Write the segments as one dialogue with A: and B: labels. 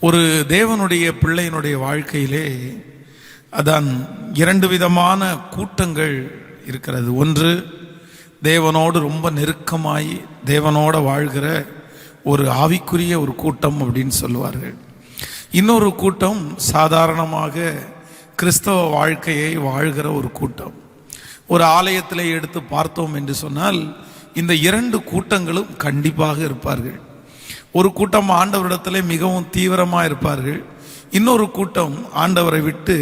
A: ஒரு தேவனுடைய பிள்ளையினுடைய வாழ்க்கையிலே அதான் இரண்டு விதமான கூட்டங்கள் இருக்கிறது. ஒன்று, தேவனோடு ரொம்ப நெருக்கமாய் தேவனோட வாழ்கிற ஒரு ஆவிக்குரிய ஒரு கூட்டம் அப்படின்னு சொல்லுவார்கள். இன்னொரு கூட்டம் சாதாரணமாக கிறிஸ்தவ வாழ்க்கையை வாழ்கிற ஒரு கூட்டம். ஒரு ஆலயத்தில் எடுத்து பார்த்தோம் என்று சொன்னால் இந்த இரண்டு கூட்டங்களும் கண்டிப்பாக இருப்பார்கள். ஒரு கூட்டம் ஆண்டவரிடத்திலே மிகவும் தீவிரமாக இருப்பார்கள். இன்னொரு கூட்டம் ஆண்டவரை விட்டு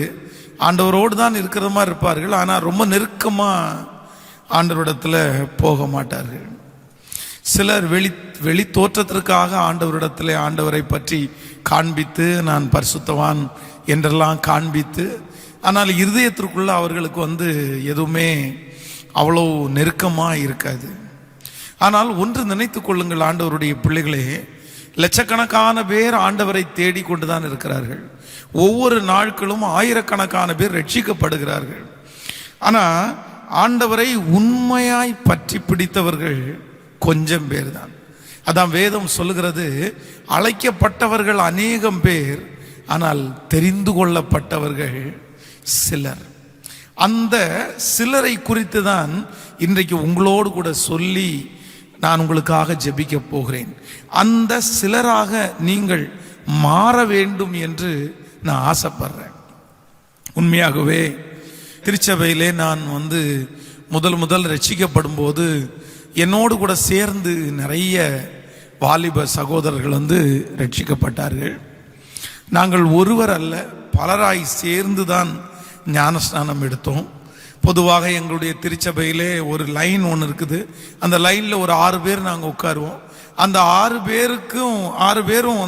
A: ஆண்டவரோடு தான் இருக்கிற மாதிரி இருப்பார்கள், ஆனால் ரொம்ப நெருக்கமாக ஆண்டவரிடத்தில் போக மாட்டார்கள். சிலர் வெளி தோற்றத்திற்காக ஆண்டவரிடத்தில் ஆண்டவரை பற்றி காண்பித்து நான் பரிசுத்தவான் என்றெல்லாம் காண்பித்து, ஆனால் இருதயத்திற்குள்ள அவர்களுக்கு எதுவுமே அவ்வளோ நெருக்கமாக இருக்காது. ஆனால் ஒன்று நினைத்து கொள்ளுங்கள், ஆண்டவருடைய பிள்ளைகளே, லட்சக்கணக்கான பேர் ஆண்டவரை தேடி கொண்டு தான் இருக்கிறார்கள். ஒவ்வொரு நாட்களும் ஆயிரக்கணக்கான பேர் ரட்சிக்கப்படுகிறார்கள். ஆனால் ஆண்டவரை உண்மையாய் பற்றி பிடித்தவர்கள் கொஞ்சம் பேர் தான். அதான் வேதம் சொல்லுகிறது, அழைக்கப்பட்டவர்கள் அநேகம் பேர், ஆனால் தெரிந்து கொள்ளப்பட்டவர்கள் சிலர். அந்த சிலரை குறித்து தான் இன்றைக்கு உங்களோடு கூட சொல்லி நான் உங்களுக்காக ஜெபிக்க போகிறேன். அந்த சிலராக நீங்கள் மாற வேண்டும் என்று நான் ஆசைப்படுறேன். உண்மையாகவே திருச்சபையிலே நான் முதல் ரட்சிக்கப்படும் போது என்னோடு கூட சேர்ந்து நிறைய வாலிப சகோதரர்கள் ரட்சிக்கப்பட்டார்கள். நாங்கள் ஒருவர் அல்ல, பலராய் சேர்ந்து தான் ஞானஸ்நானம் எடுத்தோம். பொதுவாக எங்களுடைய திருச்சபையிலே ஒரு லைன் ஒன்று இருக்குது. அந்த லைனில் ஒரு 6 பேர் நாங்கள் உட்காருவோம். அந்த 6 பேரும்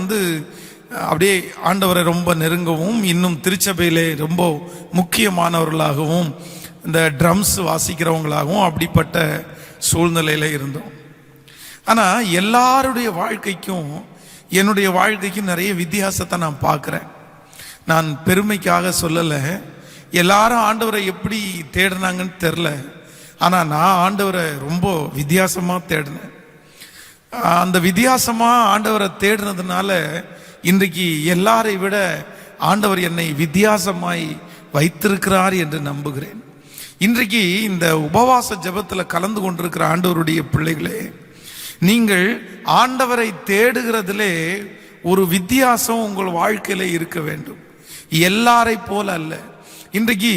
A: அப்படியே ஆண்டவரை ரொம்ப நெருங்கவும், இன்னும் திருச்சபையிலே ரொம்ப முக்கியமானவர்களாகவும், இந்த ட்ரம்ஸ் வாசிக்கிறவங்களாகவும் அப்படிப்பட்ட சூழ்நிலையில் இருந்தோம். ஆனால் எல்லாருடைய வாழ்க்கைக்கும் என்னுடைய வாழ்க்கைக்கும் நிறைய வித்தியாசத்தை நான் பார்க்குறேன். நான் பெருமைக்காக சொல்லலை, எல்லாரும் ஆண்டவரை எப்படி தேடினாங்கன்னு தெரில, ஆனால் நான் ஆண்டவரை ரொம்ப வித்தியாசமாக தேடினேன். அந்த வித்தியாசமாக ஆண்டவரை தேடினதுனால இன்றைக்கு எல்லாரை விட ஆண்டவர் என்னை வித்தியாசமாய் வைத்திருக்கிறார் என்று நம்புகிறேன். இன்றைக்கு இந்த உபவாச ஜெபத்தில் கலந்து கொண்டிருக்கிற ஆண்டவருடைய பிள்ளைகளே, நீங்கள் ஆண்டவரை தேடுகிறதிலே ஒரு வித்தியாசம் உங்கள் வாழ்க்கையில இருக்க வேண்டும். எல்லாரை போல அல்ல. இன்றைக்கு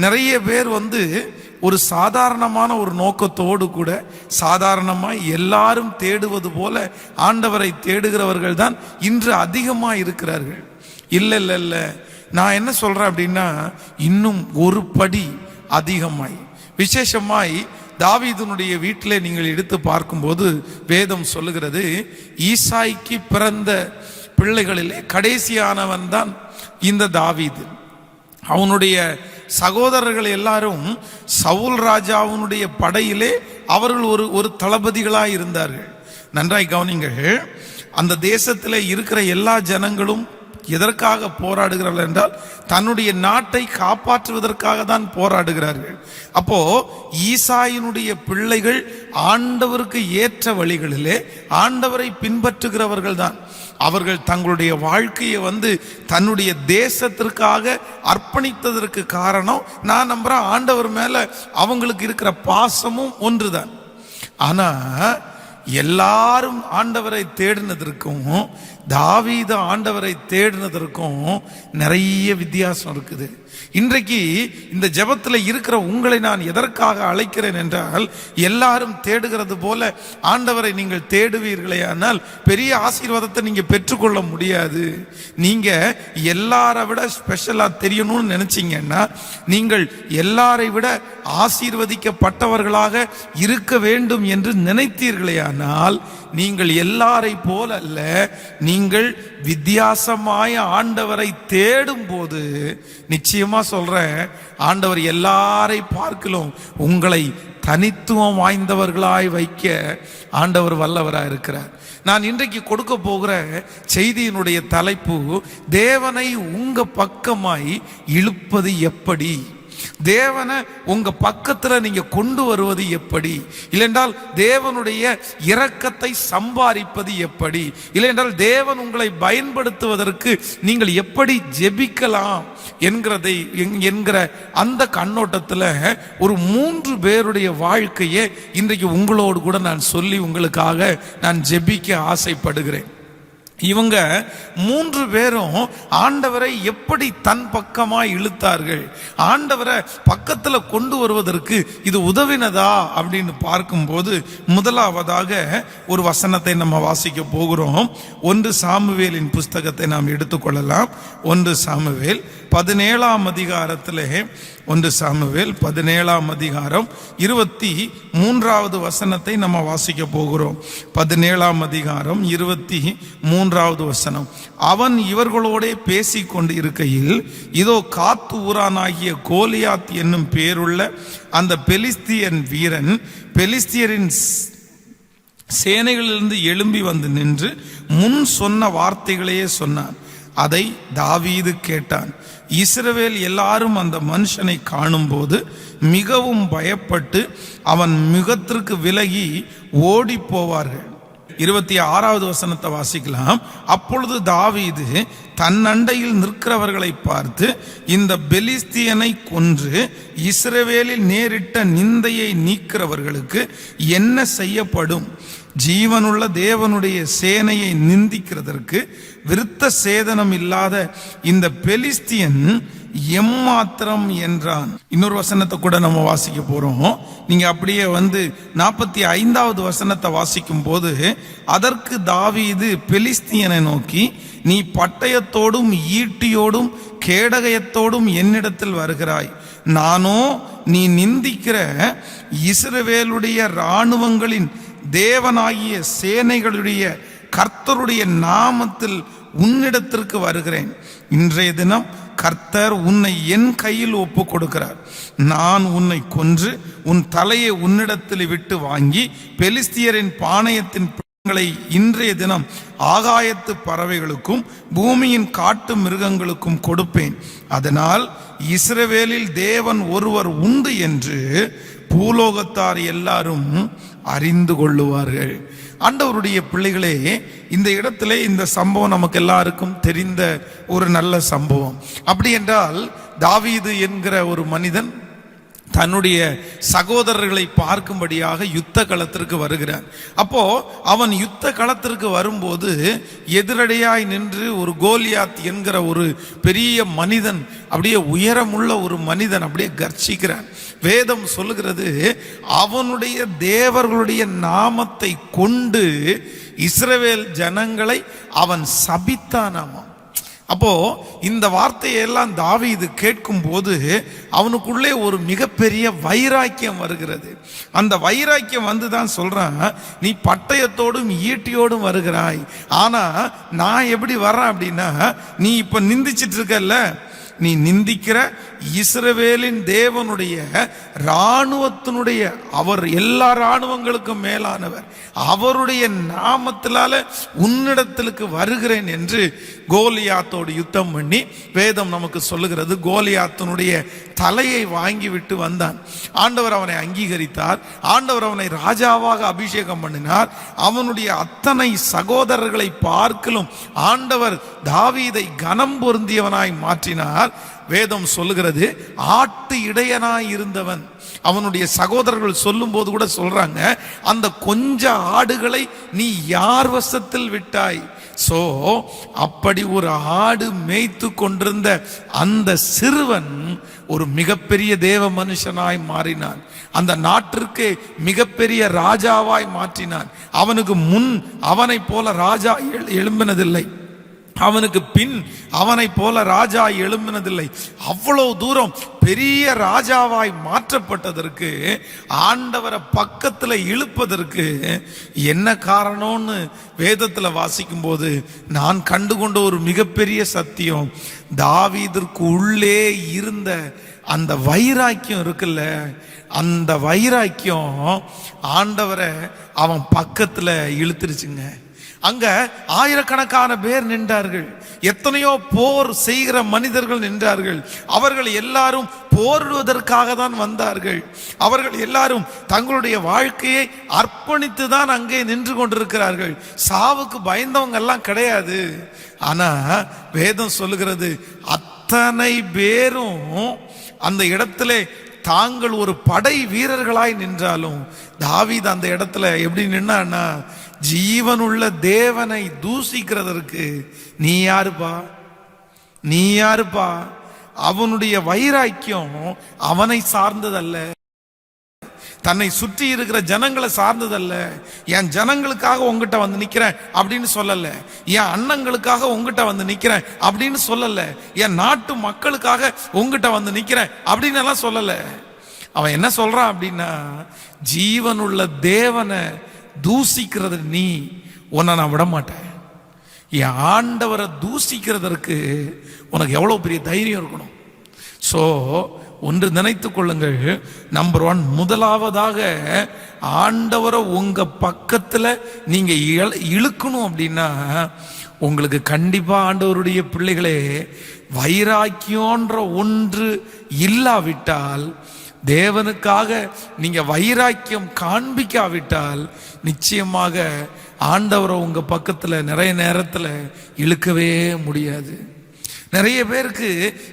A: நிறைய பேர் ஒரு சாதாரணமான ஒரு நோக்கத்தோடு கூட சாதாரணமாக எல்லாரும் தேடுவது போல ஆண்டவரை தேடுகிறவர்கள் தான் இன்று அதிகமாக இருக்கிறார்கள். இல்லை, நான் என்ன சொல்கிறேன் அப்படின்னா, இன்னும் ஒரு படி அதிகமாய், விசேஷமாய் தாவீதுனுடைய வீட்டிலே நீங்கள் எடுத்து பார்க்கும்போது வேதம் சொல்லுகிறது, ஈசாய்க்கு பிறந்த பிள்ளைகளிலே கடைசியானவன் தான் இந்த தாவீது. அவனுடைய சகோதரர்கள் எல்லாரும் சவுல் ராஜாவுடைய படையிலே அவர்கள் ஒரு தளபதிகளாக இருந்தார்கள். நன்றாய் கவனிங்கள், அந்த தேசத்தில் இருக்கிற எல்லா ஜனங்களும் எதற்காக போராடுகிறார்கள் என்றால் தன்னுடைய நாட்டை காப்பாற்றுவதற்காக தான் போராடுகிறார்கள். அப்போ ஈசாயினுடைய பிள்ளைகள் ஆண்டவருக்கு ஏற்ற வழிகளிலே ஆண்டவரை பின்பற்றுகிறவர்கள் தான். அவர்கள் தங்களுடைய வாழ்க்கையை தன்னுடைய தேசத்திற்காக அர்ப்பணித்ததற்கு காரணம், நான் நம்புறேன், ஆண்டவர் மேல அவங்களுக்கு இருக்கிற பாசமும் ஒன்றுதான். ஆனா எல்லாரும் ஆண்டவரை தேடினதற்கும் தாவீது ஆண்டவரை தேடினதற்கும் நிறைய வித்தியாசம் இருக்குது. இன்றைக்கு இந்த ஜெபத்தில் இருக்கிற உங்களை நான் எதற்காக அழைக்கிறேன் என்றால், எல்லாரும் தேடுகிறது போல ஆண்டவரை நீங்கள் தேடுவீர்களே, ஆனால் பெரிய ஆசீர்வாதத்தை நீங்க பெற்றுக்கொள்ள முடியாது. நீங்க எல்லாரை விட ஸ்பெஷலா தெரியணும்னு நினைச்சீங்கன்னா, நீங்கள் எல்லாரை விட ஆசீர்வதிக்கப்பட்டவர்களாக இருக்க வேண்டும் என்று நினைத்தீர்களே, ஆனால் நீங்கள் எல்லாரை போல அல்ல. நீங்கள் வித்தியாசமாய ஆண்டவரை தேடும் போது நிச்சயமா சொல்றேன், ஆண்டவர் எல்லாரை பார்க்கலும் உங்களை தனித்துவம் வாய்ந்தவர்களாய் வைக்க ஆண்டவர் வல்லவராக இருக்கிறார். நான் இன்றைக்கு கொடுக்க போகிற செய்தியினுடைய தலைப்பு, தேவனை உங்க பக்கமாய் இழுப்பது எப்படி. தேவனை உங்க பக்கத்துல நீங்க கொண்டு வருவது எப்படி? இல்லைன்றால் தேவனுடைய இரக்கத்தை சம்பாதிப்பது எப்படி? இல்லைன்றால் தேவன் உங்களை பயன்படுத்துவதற்கு நீங்கள் எப்படி ஜெபிக்கலாம் என்கிற அந்த கண்ணோட்டத்தில் ஒரு 3 பேருடைய வாழ்க்கையை இன்றைக்கு உங்களோடு கூட நான் சொல்லி உங்களுக்காக நான் ஜெபிக்க ஆசைப்படுகிறேன். இவங்க 3 பேரும் ஆண்டவரை எப்படி தன் பக்கமாய் இழுத்தார்கள், ஆண்டவரை பக்கத்துல கொண்டு வருவதற்கு இது உதவினதா அப்படின்னு பார்க்கும்போது, முதலாவதாக ஒரு வசனத்தை நம்ம வாசிக்க போகிறோம். 1 சாமுவேலின் புஸ்தகத்தை நாம் எடுத்துக்கொள்ளலாம். 1 சாமுவேல் 17ஆம் அதிகாரத்திலே 1 சாமுவேல் 17ஆம் அதிகாரம் 23வது வசனத்தை நம்ம வாசிக்க போகிறோம். 17ஆம் அதிகாரம் 23வது வசனம். அவன் இவர்களோடே பேசிக்கொண்டு இருக்கையில், இதோ காத்து ஊரானாகிய கோலியாத் என்னும் பேருள்ள அந்த பெலிஸ்தியன் வீரன் பெலிஸ்தியரின் சேனைகளிலிருந்து எழும்பி வந்து நின்று முன் சொன்ன வார்த்தைகளையே சொன்னான். அதை தாவீது கேட்டான். இஸ்ரவேல் எல்லாரும் அந்த மனுஷனை காணும்போது மிகவும் பயப்பட்டு அவன் முகத்திற்கு விலகி ஓடி போவார்கள். 26வது வசனத்தை வாசிக்கலாம். அப்பொழுது தாவீது தன் அண்டையில் நிற்கிறவர்களை பார்த்து, இந்த பெலிஸ்தியனை கொன்று இஸ்ரவேலில் நேரிட்ட நிந்தையை நீக்கிறவர்களுக்கு என்ன செய்யப்படும்? ஜீவனுள்ள தேவனுடைய சேனையை நிந்திக்கிறதற்கு விருத்த சேதனம் இல்லாத இந்த பெலிஸ்தியன் எம்மாத்திரம் என்றான். இன்னொரு வசனத்தை கூட நம்ம வாசிக்க போறோம். நீங்க அப்படியே 45வது வசனத்தை வாசிக்கும் போது, அதற்கு தாவீது பெலிஸ்தியனை நோக்கி, நீ பட்டயத்தோடும் ஈட்டியோடும் கேடகயத்தோடும் என்னிடத்தில் வருகிறாய், நானோ நீ நிந்திக்கிற இஸ்ரவேலுடைய இராணுவங்களின் தேவனாகிய சேனைகளுடைய கர்த்தருடைய நாமத்தில் உன்னிடத்திற்கு வருகிறேன். இன்றைய தினம் கர்த்தர் உன்னை என் கையில் ஒப்பு கொடுக்கிறார். நான் உன்னை கொன்று உன் தலையை உன்னிடத்தில் விட்டு வாங்கி பெலிஸ்தியரின் பாளையத்தின் பிள்ளைகளை இன்றைய தினம் ஆகாயத்து பறவைகளுக்கும் பூமியின் காட்டு மிருகங்களுக்கும் கொடுப்பேன். அதனால் இஸ்ரவேலில் தேவன் ஒருவர் உண்டு என்று பூலோகத்தார் எல்லாரும் அறிந்து கொள்ளுவார்கள். ஆண்டவருடைய பிள்ளைகளே, இந்த இடத்துல இந்த சம்பவம் நமக்கு எல்லாருக்கும் தெரிந்த ஒரு நல்ல சம்பவம். அப்படி என்றால் தாவீது என்கிற ஒரு மனிதன் தன்னுடைய சகோதரர்களை பார்க்கும்படியாக யுத்த களத்திற்கு வருகிறான். அப்போ அவன் யுத்த களத்திற்கு வரும்போது எதிரடையாய் நின்று ஒரு கோலியாத் என்கிற ஒரு பெரிய மனிதன், அப்படியே உயரமுள்ள ஒரு மனிதன் அப்படியே கர்ச்சிக்கிறான். வேதம் சொல்லுகிறது, அவனுடைய தேவர்களுடைய நாமத்தை கொண்டு இஸ்ரவேல் ஜனங்களை அவன் சபித்தானாமா. அப்போ இந்த வார்த்தையெல்லாம் தாவீது கேட்கும் போது அவனுக்குள்ளே ஒரு மிகப்பெரிய வைராக்கியம் வருகிறது. அந்த வைராக்கியம் வந்துதான் சொல்றான், நீ பட்டயத்தோடும் ஈட்டியோடும் வருகிறாய், ஆனா நான் எப்படி வர்றேன் அப்படின்னா, நீ இப்ப நிந்திச்சிட்டு இருக்கல்ல, நீ நிந்திக்கிற இஸ்ரவேலின் தேவனுடைய இராணுவத்தினுடைய, அவர் எல்லா இராணுவங்களுக்கும் மேலானவர், அவருடைய நாமத்தினால உன்னிடத்திற்கு வருகிறேன் என்று கோலியாத்தோடு யுத்தம் பண்ணி வேதம் நமக்கு சொல்லுகிறது. கோலியாத்தினுடைய தலையை வாங்கி விட்டு வந்தான். ஆண்டவர் அவனை அங்கீகரித்தார். ஆண்டவர் அவனை ராஜாவாக அபிஷேகம் பண்ணினார். அவனுடைய அத்தனை சகோதரர்களை பார்க்கலும் ஆண்டவர் தாவீதை கனம் பொருந்தியவனாய் மாற்றினார். வேதம் சொல்லுகிறது, ஆட்டு இடையனாய் இருந்தவன். அவனுடைய சகோதரர்கள் சொல்லும் போது கூட சொல்றாங்க, அந்த கொஞ்ச ஆடுகளை நீ யார் வசத்தில் விட்டாய்? சோ அப்படி ஒரு ஆடு மேய்த்து கொண்டிருந்த அந்த சிறுவன் ஒரு மிகப்பெரிய தேவ மனுஷனாய் மாறினான். அந்த நாட்டிற்கு மிகப்பெரிய ராஜாவாய் மாற்றினான். அவனுக்கு முன் அவனை போல ராஜா எழும்பினதில்லை, அவனுக்கு பின் அவனை போல ராஜா எழும்பினதில்லை. அவ்வளவு தூரம் பெரிய ராஜாவாய் மாற்றப்பட்டதற்கு, ஆண்டவரை பக்கத்துல இழுப்பதற்கு என்ன காரணம்னு வேதத்துல வாசிக்கும் போது நான் கண்டுகொண்ட ஒரு மிகப்பெரிய சத்தியம், தாவீதிற்கு உள்ளே இருந்த அந்த வைராக்கியம் இருக்குல்ல, அந்த வைராக்கியம் ஆண்டவரை அவன் பக்கத்துல இழுத்துருச்சுங்க. அங்க ஆயிரக்கணக்கான பேர் நின்றார்கள். எத்தனையோ போர் செய்கிற மனிதர்கள் நின்றார்கள். அவர்கள் எல்லாரும் போரிடுவதற்காக தான் வந்தார்கள். அவர்கள் எல்லாரும் தங்களுடைய வாழ்க்கையை அர்ப்பணித்து தான் அங்கே நின்று கொண்டிருக்கிறார்கள். சாவுக்கு பயந்தவங்க எல்லாம் கிடையாது. ஆனா வேதம் சொல்லுகிறது, அத்தனை பேரும் அந்த இடத்திலே தாங்கள் ஒரு படை வீரர்களாய் நின்றாலும் தாவீது அந்த இடத்துல எப்படி நின்னான்னா, ஜீவனுள்ள தேவனை தூசிக்கிறதற்கு நீ யாருப்பா, நீ யாருப்பா? அவனுடைய வைராக்கியம் அவனை சார்ந்ததல்ல, தன்னை சுற்றி இருக்கிற ஜனங்களை சார்ந்ததல்ல. என் ஜனங்களுக்காக உங்ககிட்ட வந்து நிக்கிறேன் அப்படின்னு சொல்லல, என் அண்ணங்களுக்காக உங்ககிட்ட வந்து நிக்கிறேன் அப்படின்னு சொல்லல, என் நாட்டு மக்களுக்காக உங்ககிட்ட வந்து நிக்கிறேன் அப்படின்னு எல்லாம் சொல்லல. அவன் என்ன சொல்றான் அப்படின்னா, ஜீவனுள்ள தேவனை தூசிக்கிறது நீ, உன்னை நான் விட மாட்டேன். என் ஆண்டவரை தூசிக்கிறதற்கு உனக்கு எவ்வளவு பெரிய தைரியம் இருக்கணும். ஸோ ஒன்று நினைத்து கொள்ளுங்கள், நம்பர் 1, முதலாவதாக ஆண்டவரை உங்க பக்கத்துல நீங்க இழுக்கணும் அப்படின்னா, உங்களுக்கு கண்டிப்பா ஆண்டவருடைய பிள்ளைகளே வைராக்கியன்ற ஒன்று இல்லாவிட்டால், தேவனுக்காக நீங்க வைராக்கியம் காண்பிக்காவிட்டால், நிச்சயமாக ஆண்டவரை உங்க பக்கத்துல நிறைய நேரத்துல இழுக்கவே முடியாது. நிறைய பேருக்கு,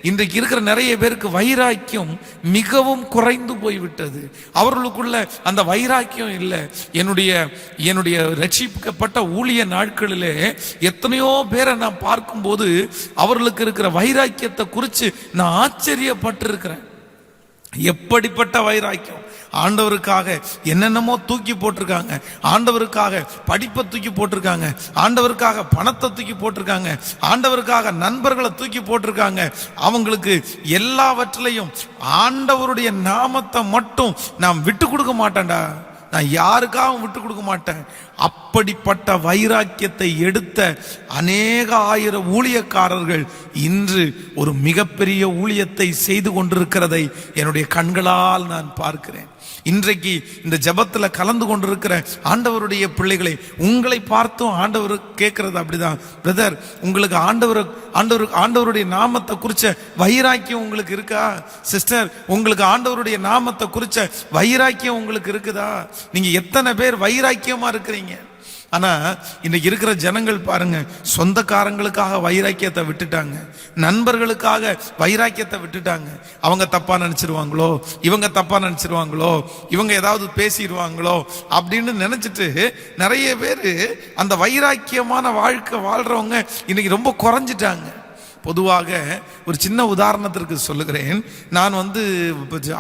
A: இன்றைக்கு இருக்கிற நிறைய பேருக்கு வைராக்கியம் மிகவும் குறைந்து போய்விட்டது. அவர்களுக்குள்ள அந்த வைராக்கியம் இல்லை. என்னுடைய ரட்சிக்கப்பட்ட ஊழிய நாட்களிலே எத்தனையோ பேரை நான் பார்க்கும்போது அவர்களுக்கு இருக்கிற வைராக்கியத்தை குறித்து நான் ஆச்சரியப்பட்டிருக்கிறேன். எப்படிப்பட்ட வைராக்கியம்! ஆண்டவருக்காக என்னென்னமோ தூக்கி போட்டிருக்காங்க, ஆண்டவருக்காக படிப்பை தூக்கி போட்டிருக்காங்க, ஆண்டவருக்காக பணத்தை தூக்கி போட்டிருக்காங்க, ஆண்டவருக்காக நண்பர்களை தூக்கி போட்டிருக்காங்க. அவங்களுக்கு எல்லாவற்றிலையும் ஆண்டவருடைய நாமத்தை மட்டும் நான் விட்டு கொடுக்க மாட்டேன்டா, நான் யாருக்காகவும் விட்டு கொடுக்க மாட்டேன். அப்படிப்பட்ட வைராக்கியத்தை எடுத்த அநேக ஆயிரம் ஊழியக்காரர்கள் இன்று ஒரு மிகப்பெரிய ஊழியத்தை செய்து கொண்டிருக்கிறதை என்னுடைய கண்களால் நான் பார்க்கிறேன். இன்றைக்கு இந்த ஜெபத்துல கலந்து கொண்டிருக்கிற ஆண்டவருடைய பிள்ளைகளை உங்களை பார்த்தும் ஆண்டவர் கேட்கறது அப்படிதான். பிரதர், உங்களுக்கு ஆண்டவருடைய நாமத்தை குறிச்ச வைராக்கியம் உங்களுக்கு இருக்கா? சிஸ்டர், உங்களுக்கு ஆண்டவருடைய நாமத்தை குறிச்ச வைராக்கியம் உங்களுக்கு இருக்குதா? நீங்க எத்தனை பேர் வைராக்கியமா இருக்கிறீங்க? ஆனா இன்னைக்கு இருக்கிற ஜனங்கள் பாருங்க, சொந்தக்காரங்களுக்காக வைராக்கியத்தை விட்டுட்டாங்க, நண்பர்களுக்காக வைராக்கியத்தை விட்டுட்டாங்க. அவங்க தப்பா நினைச்சிருவாங்களோ, இவங்க தப்பா நினைச்சிருவாங்களோ, இவங்க ஏதாவது பேசிடுவாங்களோ அப்படின்னு நினைச்சிட்டு நிறைய பேர் அந்த வைராக்கியமான வாழ்க்கை வாழ்றவங்க இன்னைக்கு ரொம்ப குறைஞ்சிட்டாங்க. பொதுவாக ஒரு சின்ன உதாரணத்திற்கு சொல்லுகிறேன். நான்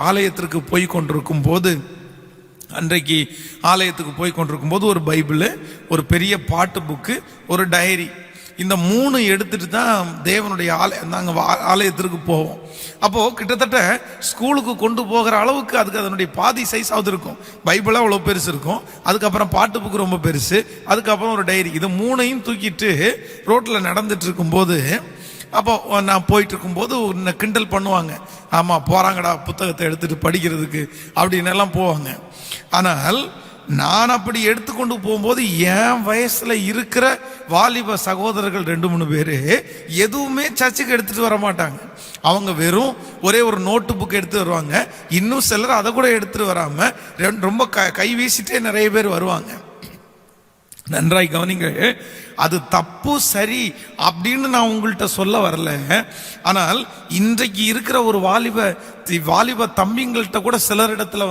A: ஆலயத்திற்கு போய் கொண்டிருக்கும் போது, அன்றைக்கு ஆலயத்துக்கு போய் கொண்டிருக்கும் போது ஒரு பைபிள், ஒரு பெரிய பாட்டு புக்கு, ஒரு டைரி, இந்த 3 எடுத்துட்டு தான் தேவனுடைய நாங்கள் ஆலயத்திற்கு போவோம். அப்போது கிட்டத்தட்ட ஸ்கூலுக்கு கொண்டு போகிற அளவுக்கு அதுக்கு அதனுடைய பாதி சைஸாவது இருக்கும். பைபிளாக அவ்வளோ பெருசு இருக்கும், அதுக்கப்புறம் பாட்டு புக்கு ரொம்ப பெருசு, அதுக்கப்புறம் ஒரு டைரி. இது 3ஐயும் தூக்கிட்டு ரோட்டில் நடந்துட்டு இருக்கும்போது, அப்போ நான் போயிட்டு இருக்கும்போது கிண்டல் பண்ணுவாங்க, ஆமாம் போகிறாங்கடா புத்தகத்தை எடுத்துகிட்டு படிக்கிறதுக்கு அப்படின்னு எல்லாம் போவாங்க. ஆனால் நான் அப்படி எடுத்துக்கொண்டு போகும்போது என் வயசுல இருக்கிற வாலிப சகோதரர்கள் 2-3 பேர் எதுவுமே சர்ச்சுக்கு எடுத்துட்டு வர மாட்டாங்க. அவங்க வெறும் ஒரே ஒரு நோட்டு புக் எடுத்து வருவாங்க. இன்னும் சிலர் அதை கூட எடுத்துட்டு வராம ரொம்ப கை வீசிட்டே நிறைய பேர் வருவாங்க. நன்றாய் கவனிங்கள், அது தப்பு சரி அப்படின்னு நான் உங்கள்கிட்ட சொல்ல வரல. ஆனால் இன்றைக்கு இருக்கிற ஒரு வாலிப தம்பிங்கள்ட்ட கூட சிலர் இடத்துல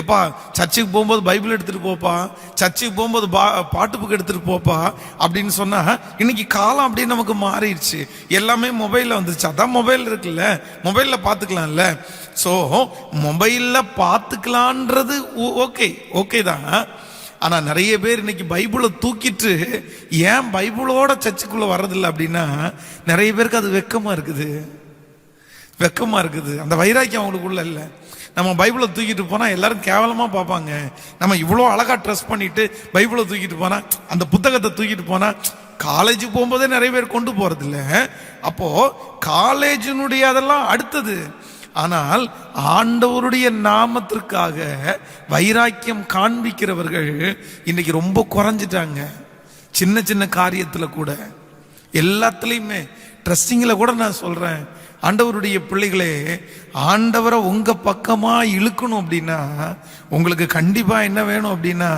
A: எப்பா சர்ச்சுக்கு போகும்போது பைபிள் எடுத்துட்டு போப்பா, சர்ச்சுக்கு போகும்போது பாட்டு புக் எடுத்துட்டு போப்பா அப்படின்னு சொன்னா, இன்னைக்கு காலம் அப்படின்னு நமக்கு மாறிடுச்சு. எல்லாமே மொபைல்ல வந்துருச்சு. அதான் மொபைல் இருக்குல்ல, மொபைல்ல பாத்துக்கலாம்ல. ஸோ மொபைல்ல பாத்துக்கலான்றது ஓகே தான். ஆனா நிறைய பேர் இன்னைக்கு பைபிளை தூக்கிட்டு ஏன் பைபிளோட சர்ச்சுக்குள்ள வர்றதில்லை அப்படின்னா, நிறைய பேருக்கு அது வெக்கமா இருக்குது. அந்த வைராக்கியம் அவங்களுக்குள்ள இல்லை. நம்ம பைபிளை தூக்கிட்டு போனா எல்லாரும் கேவலமா பார்ப்பாங்க. நம்ம இவ்வளோ அழகா ட்ரெஸ் பண்ணிட்டு பைபிளை தூக்கிட்டு போனா, அந்த புத்தகத்தை தூக்கிட்டு போனா, காலேஜ் போகும்போதே நிறைய பேர் கொண்டு போறது இல்லை. அப்போ காலேஜினுடைய அதெல்லாம் அடுத்தது. ஆனால் ஆண்டவருடைய நாமத்திற்காக வைராக்கியம் காண்பிக்கிறவர்கள் இன்னைக்கு ரொம்ப குறைஞ்சிட்டாங்க. சின்ன சின்ன காரியத்துல கூட, எல்லாத்துலயுமே ட்ரஸ்டிங்ல கூட நான் சொல்றேன், ஆண்டவருடைய பிள்ளைகளே, ஆண்டவரை உங்க பக்கமா இழுக்கணும் அப்படின்னா உங்களுக்கு கண்டிப்பா என்ன வேணும் அப்படின்னா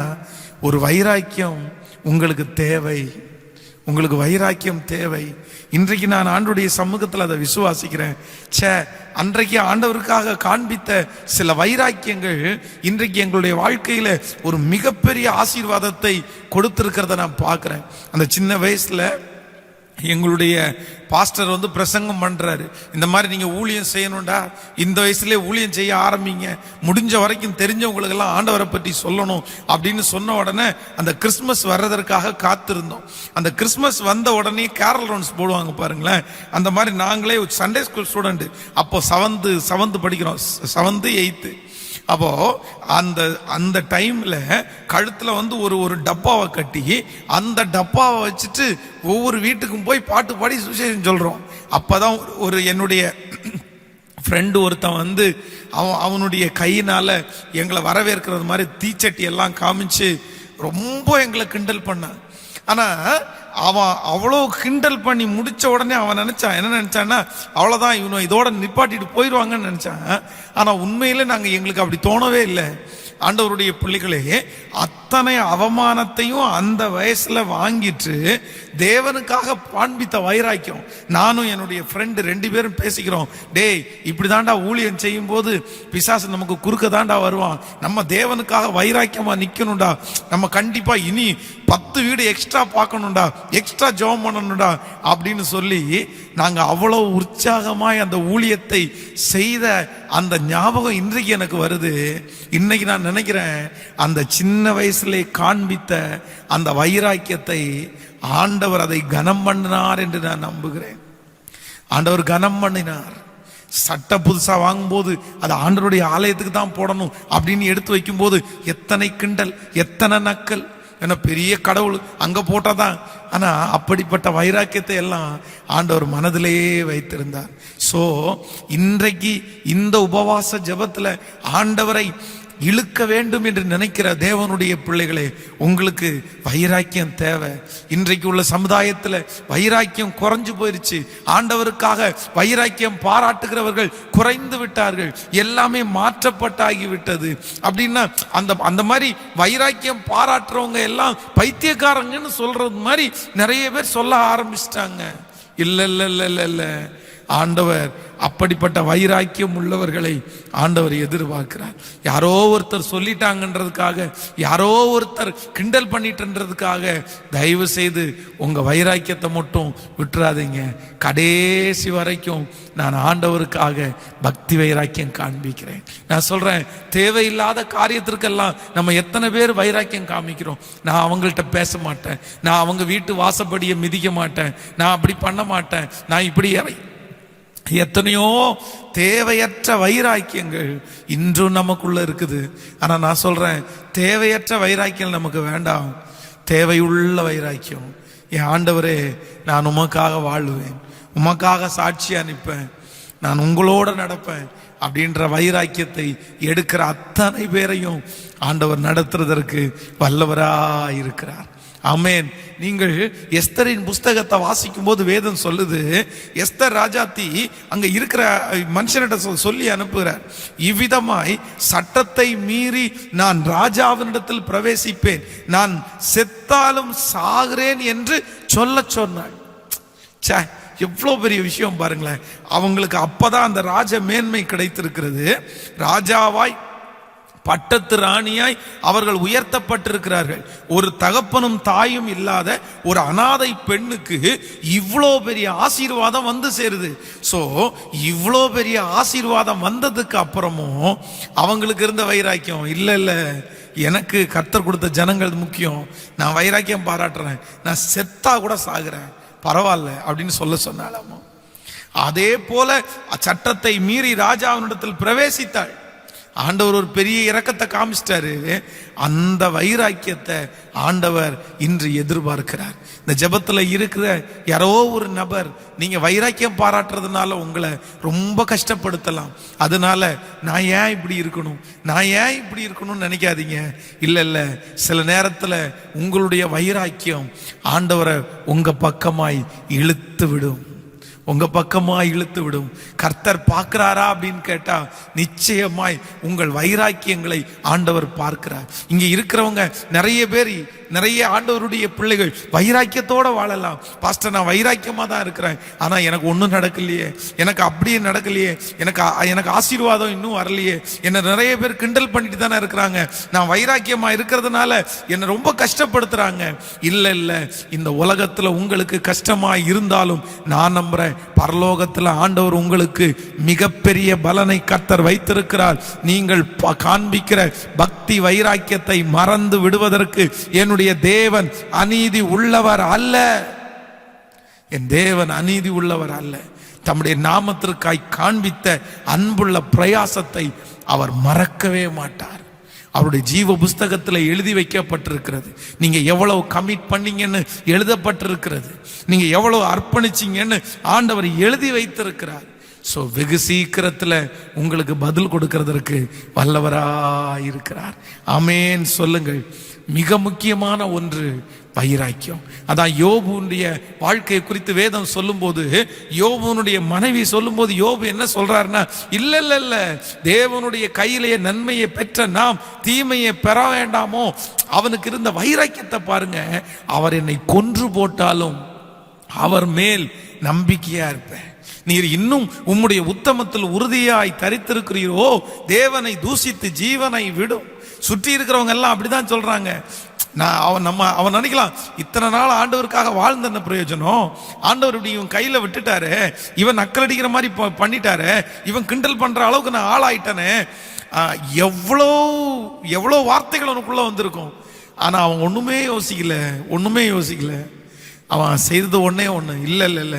A: ஒரு வைராக்கியம் உங்களுக்கு தேவை. உங்களுக்கு வைராக்கியம் தேவை. இன்றைக்கு நான் ஆண்டவருடைய சமூகத்தில் அதை விசுவாசிக்கிறேன். அன்றைக்கு ஆண்டவருக்காக காண்பித்த சில வைராக்கியங்கள் இன்றைக்கு எங்களுடைய வாழ்க்கையில ஒரு மிகப்பெரிய ஆசீர்வாதத்தை கொடுத்திருக்கிறத நான் பார்க்கிறேன். அந்த சின்ன வயசுல எங்களுடைய பாஸ்டர் வந்து பிரசங்கம் பண்றாரு, இந்த மாதிரி நீங்க ஊழியம் செய்யணும்டா, இந்த வயசுலயே ஊழியம் செய்ய ஆரம்பிங்க, முடிஞ்ச வரைக்கும் தெரிஞ்சவங்களுக்கு எல்லாம் ஆண்டவரை பற்றி சொல்லணும் அப்படின்னு சொன்ன உடனே அந்த கிறிஸ்துமஸ் வர்றதற்காக காத்திருந்தோம். அந்த கிறிஸ்துமஸ் வந்த உடனே கேரல் ரவுண்ட்ஸ் போடுவாங்க பாருங்களேன். அந்த மாதிரி நாங்களே சண்டே ஸ்கூல் ஸ்டூடெண்ட், அப்போ செவன்த் படிக்கிறோம், 7th 8th. அப்போ அந்த டைம்ல கழுத்துல வந்து ஒரு டப்பாவை கட்டி அந்த டப்பாவை வச்சுட்டு ஒவ்வொரு வீட்டுக்கும் போய் பாட்டு பாடி சுவிசேஷம் சொல்றோம். அப்பதான் ஒரு என்னுடைய ஃப்ரெண்டு ஒருத்தன் வந்து அவனுடைய கையினால எங்களை வரவேற்கிறது மாதிரி தீச்சட்டி எல்லாம் காமிச்சு ரொம்ப எங்களை கிண்டல் பண்ணான். ஆனா அவன் அவ்வளோ கிண்டல் பண்ணி முடிச்ச உடனே அவன் நினைச்சான், என்ன நினைச்சான்னா, அவ்வளோதான் இவனும் இதோட நிப்பாட்டிட்டு போயிடுவாங்கன்னு நினைச்சான். ஆனா உண்மையில எங்களுக்கு அப்படி தோணவே இல்லை. ஆண்டவருடைய பிள்ளைகளே, அத்தனை அவமானத்தையும் அந்த வயசுல வாங்கிட்டு தேவனுக்காக காண்பித்த வைராக்கியம். நானும் என்னுடைய ஃப்ரெண்டு 2 பேரும் பேசிக்கிறோம், டேய் இப்படி தாண்டா ஊழியம் செய்யும் போது பிசாசு நமக்கு குறுக்க தாண்டா வருவான், நம்ம தேவனுக்காக வைராக்கியமா நிக்கணும்டா, நம்ம கண்டிப்பா இனி 10 வீடு எக்ஸ்ட்ரா பார்க்கணும்டா, எக்ஸ்ட்ரா ஜெபம் பண்ணணும்டா அப்படின்னு சொல்லி நாங்க அவ்வளவு உற்சாகமாய் அந்த ஊழியத்தை செய்த அந்த ஞாபகம் இன்றைக்கு எனக்கு வருது. இன்னைக்கு நான் நினைக்கிறேன், அந்த சின்ன வயசுல காண்பித்த அந்த வைராக்கியத்தை ஆண்டவர் அதை கனம் பண்ணினார் என்று நான் நம்புகிறேன். ஆண்டவர் கனம் பண்ணினார். சட்டை புதுசா வாங்கும்போது அது ஆண்டவருடைய ஆலயத்துக்கு தான் போடணும் அப்படின்னு எடுத்து வைக்கும் போது எத்தனை கிண்டல், எத்தனை நக்கல், ஏன்னா பெரிய கடவுள் அங்க போட்டாதான். ஆனா அப்படிப்பட்ட வைராக்கியத்தை எல்லாம் ஆண்டவர் மனதிலேயே வைத்திருந்தார். சோ இன்றைக்கு இந்த உபவாச ஜெபத்துல ஆண்டவரை இழுக்க வேண்டும் என்று நினைக்கிற தேவனுடைய பிள்ளைகளே, உங்களுக்கு வைராக்கியம் தேவை. இன்றைக்கு உள்ள சமுதாயத்தில் வைராக்கியம் குறைஞ்சு போயிருச்சு. ஆண்டவருக்காக வைராக்கியம் பாராட்டுகிறவர்கள் குறைந்து விட்டார்கள். எல்லாமே மாற்றப்பட்டாகி விட்டது. அப்படின்னா அந்த மாதிரி வைராக்கியம் பாராட்டுறவங்க எல்லாம் பைத்தியக்காரங்கன்னு சொல்றது மாதிரி நிறைய பேர் சொல்ல ஆரம்பிச்சிட்டாங்க. இல்ல இல்ல இல்ல இல்ல இல்ல, ஆண்டவர் அப்படிப்பட்ட வைராக்கியம் உள்ளவர்களை ஆண்டவர் எதிர்பார்க்கிறார். யாரோ ஒருத்தர் சொல்லிட்டாங்கன்றதுக்காக, யாரோ ஒருத்தர் கிண்டல் பண்ணிட்டுன்றதுக்காக தயவு செய்து உங்க வைராக்கியத்தை மட்டும் விட்டுறாதீங்க. கடைசி வரைக்கும் நான் ஆண்டவருக்காக பக்தி வைராக்கியம் காண்பிக்கிறேன். நான் சொல்றேன், தேவையில்லாத காரியத்திற்கெல்லாம் நம்ம எத்தனை பேர் வைராக்கியம் காமிக்கிறோம். நான் அவங்கள்ட்ட பேச மாட்டேன், நான் அவங்க வீட்டு வாசப்படியை மிதிக்க மாட்டேன், நான் அப்படி பண்ண மாட்டேன், நான் இப்படி எத்தனையோ தேவையற்ற வைராக்கியங்கள் இன்றும் நமக்குள்ள இருக்குது. ஆனா நான் சொல்றேன், தேவையற்ற வைராக்கியம் நமக்கு வேண்டாம், தேவையுள்ள வைராக்கியம். என் ஆண்டவரே, நான் உமக்காக வாழுவேன், உமக்காக சாட்சியா நிற்பேன், நான் உங்களோட நடப்பேன் அப்படின்ற வைராக்கியத்தை எடுக்கிற அத்தனை பேரையும் ஆண்டவர் நடத்துறதற்கு வல்லவராய் இருக்கிறார். ஆமென். நீங்கள் எஸ்தரின் புஸ்தகத்தை வாசிக்கும் போது வேதம் சொல்லுது, எஸ்தர் ராஜாத்தி அங்க இருக்கிற மனுஷனிட சொல்லி அனுப்புகிறார், இவ்விதமாய் சட்டத்தை மீறி நான் ராஜாவினிடத்தில் பிரவேசிப்பேன், நான் செத்தாலும் சாகிறேன் என்று சொல்ல சொன்னாள். எவ்வளவு பெரிய விஷயம் பாருங்களேன். அவங்களுக்கு அப்பதான் அந்த ராஜ மேன்மை கிடைத்திருக்கிறது. ராஜாவாய் பட்டத்து ராணியாய் அவர்கள் உயர்த்தப்பட்டிருக்கிறார்கள். ஒரு தகப்பனும் தாயும் இல்லாத ஒரு அனாதை பெண்ணுக்கு இவ்வளோ பெரிய ஆசீர்வாதம் வந்து சேருது. சோ இவ்வளோ பெரிய ஆசீர்வாதம் வந்ததுக்கு அப்புறமும் அவங்களுக்கு இருந்த வைராக்கியம், இல்ல இல்ல எனக்கு கர்த்தர் கொடுத்த ஜனங்கள் முக்கியம், நான் வைராக்கியம் பாராட்டுறேன், நான் செத்தா கூட சாகுறேன் பரவாயில்ல அப்படின்னு சொன்னாலாமோ. அதே போல சட்டத்தை மீறி ராஜாவினிடத்தில் பிரவேசித்தாள். ஆண்டவர் ஒரு பெரிய இரக்கத்தை காமிச்சிட்டாரு. அந்த வைராக்கியத்தை ஆண்டவர் இன்று எதிர்பார்க்கிறார். இந்த ஜெபத்துல இருக்கிற யாரோ ஒரு நபர் நீங்க வைராக்கியம் பாராட்டுறதுனால உங்களை ரொம்ப கஷ்டப்படுத்தலாம். அதனால நான் ஏன் இப்படி இருக்கணும், நான் ஏன் இப்படி இருக்கணும்னு நினைக்காதீங்க. இல்ல, சில நேரத்துல உங்களுடைய வைராக்கியம் ஆண்டவரை உங்க பக்கமாய் இழுத்து விடும், உங்க பக்கமா இழுத்து விடும். கர்த்தர் பார்க்கிறாரா அப்படின்னு கேட்டா நிச்சயமாய் உங்கள் வைராக்கியங்களை ஆண்டவர் பார்க்கிறார். இங்க இருக்கிறவங்க நிறைய பேர், நிறைய ஆண்டவருடைய பிள்ளைகள் வைராக்கியத்தோட வாழலாம். பாஸ்டர், நான் வைராக்கியமா தான் இருக்கிறேன், ஆனா எனக்கு ஒன்றும் நடக்கலையே, எனக்கு அப்படியே நடக்கலையே, எனக்கு ஆசீர்வாதம் இன்னும் வரலையே, என்ன நிறைய பேர் கிண்டல் பண்ணிட்டு தானே இருக்கிறாங்க, நான் வைராக்கியமா இருக்கிறதுனால என்னை ரொம்ப கஷ்டப்படுத்துறாங்க. இல்ல, இந்த உலகத்துல உங்களுக்கு கஷ்டமா இருந்தாலும் நான் நம்புறேன், பரலோகத்தில் ஆண்டவர் உங்களுக்கு மிகப்பெரிய பலனை கர்த்தர் வைத்திருக்கிறார். நீங்கள் காண்பிக்கிற பக்தி வைராக்கியத்தை மறந்து விடுவதற்கு என்னுடைய தேவன் அநீதி உள்ளவர் அல்ல. என் தேவன் அநீதி உள்ளவர் அல்ல. தம்முடைய நாமத்திற்காய் காண்பித்த அன்புள்ள பிரயாசத்தை அவர் மறக்கவே மாட்டார். அவருடைய ஜீவ புஸ்தகத்தில் எழுதி வைக்கப்பட்டிருக்கிறது. நீங்க எவ்வளவு கமிட் பண்ணீங்கன்னு எழுதப்பட்டிருக்கிறது. நீங்க எவ்வளவு அர்ப்பணிச்சீங்கன்னு ஆண்டவர் எழுதி வைத்திருக்கிறார். ஸோ வெகு சீக்கிரத்தில் உங்களுக்கு பதில் கொடுக்கிறதற்கு வல்லவராயிருக்கிறார். ஆமேன் சொல்லுங்கள். மிக முக்கியமான ஒன்று வைராக்கியம். அதான் யோபுனுடைய வாழ்க்கையை குறித்து வேதம் சொல்லும் போது, யோபுனுடைய மனைவி சொல்லும் போது யோபு என்ன சொல்றாருன்னா, இல்ல தேவனுடைய கையிலேயே நன்மையை பெற்ற நாம் தீமையை பெற வேண்டாமோ? அவனுக்கு இருந்த வைராக்கியத்தை பாருங்க. அவர் என்னை கொன்று போட்டாலும் அவர் மேல் நம்பிக்கையா இருப்பேன். நீர் இன்னும் உம்முடைய உத்தமத்தில் உறுதியாய் தரித்திருக்கிறீரோ, தேவனை தூசித்து ஜீவனை விடும். சுற்றி இருக்கிறவங்க எல்லாம் அப்படிதான் சொல்றாங்க. அவன் நினைக்கலாம், இத்தனை நாள் ஆண்டவருக்காக வாழ்ந்த என்ன பிரயோஜனம், ஆண்டவர் இப்படி இவன் கையில விட்டுட்டாரு, இவன் நக்கலடிக்கிற மாதிரி பண்ணிட்டாரு, இவன் கிண்டல் பண்ற அளவுக்கு நான் ஆளாயிட்டனே. எவ்வளோ வார்த்தைகள் அவனுக்குள்ள வந்திருக்கும். ஆனா அவன் ஒண்ணுமே யோசிக்கல. அவன் செய்தது ஒண்ணே ஒண்ணு, இல்ல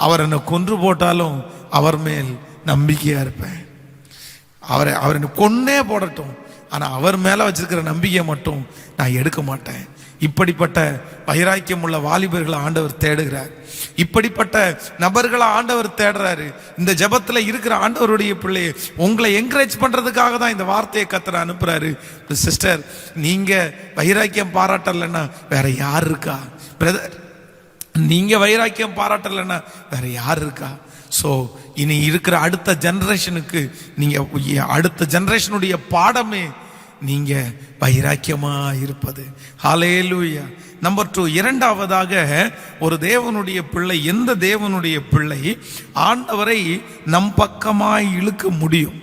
A: அவர் என்னை கொன்று போட்டாலும் அவர் மேல் நம்பிக்கையா இருப்பேன். அவர் என்னை கொன்னே போடட்டும், ஆனா அவர் மேல வச்சிருக்கிற நம்பிக்கை மட்டும் நான் எடுக்க மாட்டேன். இப்படிப்பட்ட வைராக்கியம் உள்ள வாலிபர்களை ஆண்டவர் தேடுகிறார். இப்படிப்பட்ட நபர்களை ஆண்டவர் தேடுறாரு. இந்த ஜெபத்துல இருக்கிற ஆண்டவருடைய பிள்ளையை உங்களை என்கரேஜ் பண்றதுக்காக தான் இந்த வார்த்தையை கர்த்தர் அனுப்புறாரு. சிஸ்டர், நீங்க வைராக்கியம் பாராட்டலைன்னா வேற யார் இருக்கா? பிரதர், நீங்க வைராக்கியம் பாராட்டலைன்னா வேற யார் இருக்கா? ஸோ இனி இருக்கிற அடுத்த ஜெனரேஷனுக்கு நீங்க, அடுத்த ஜெனரேஷனுடைய பாடமே நீங்க வைராக்கியமா இருப்பது. ஹல்லேலூயா. நம்பர் 2, இரண்டாவதாக ஒரு தேவனுடைய பிள்ளை, எந்த தேவனுடைய பிள்ளை ஆண்டவரை நம் பக்கமாய் இழுக்க முடியும்?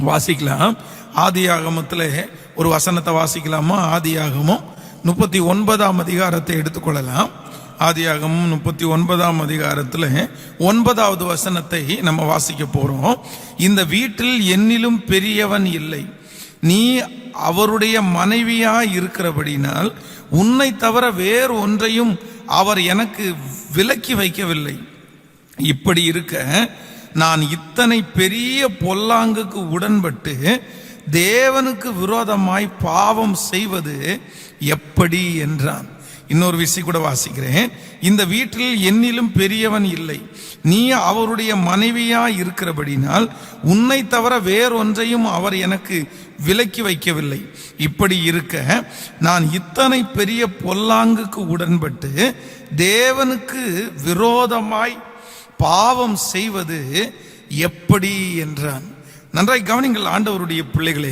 A: வாசிக்கலாம். ஆதியாகமத்தில் ஒரு வசனத்தை வாசிக்கலாமா? ஆதியாகமம் 39ஆம் அதிகாரத்தை எடுத்துக்கொள்ளலாம். ஆதியாகமம் 39ஆம் அதிகாரத்தில் 9வது வசனத்தை நம்ம வாசிக்க போறோம். இந்த வீட்டில் என்னிலும் பெரியவன் இல்லை, நீ அவருடைய மனைவியா இருக்கிறபடினால் உன்னை தவிர வேறு ஒன்றையும் அவர் எனக்கு விலக்கி வைக்கவில்லை. இப்படி இருக்க நான் இத்தனை பெரிய பொல்லாங்குக்கு உடன்பட்டு தேவனுக்கு விரோதமாய் பாவம் செய்வது எப்படி என்றான். இன்னொரு விஷயம் கூட வாசிக்கிறேன். இந்த வீட்டில் என்னிலும் பெரியவன் இல்லை, நீ அவருடைய மனைவியா இருக்கிறபடினால் உன்னை தவிர வேறொன்றையும் அவர் எனக்கு விலக்கி வைக்கவில்லை. இப்படி இருக்க நான் இத்தனை பெரிய பொல்லாங்குக்கு உடன்பட்டு தேவனுக்கு விரோதமாய் பாவம் செய்வது எப்படி என்றான். நன்றாய் கவனிங்கள் ஆண்டவருடைய பிள்ளைகளே.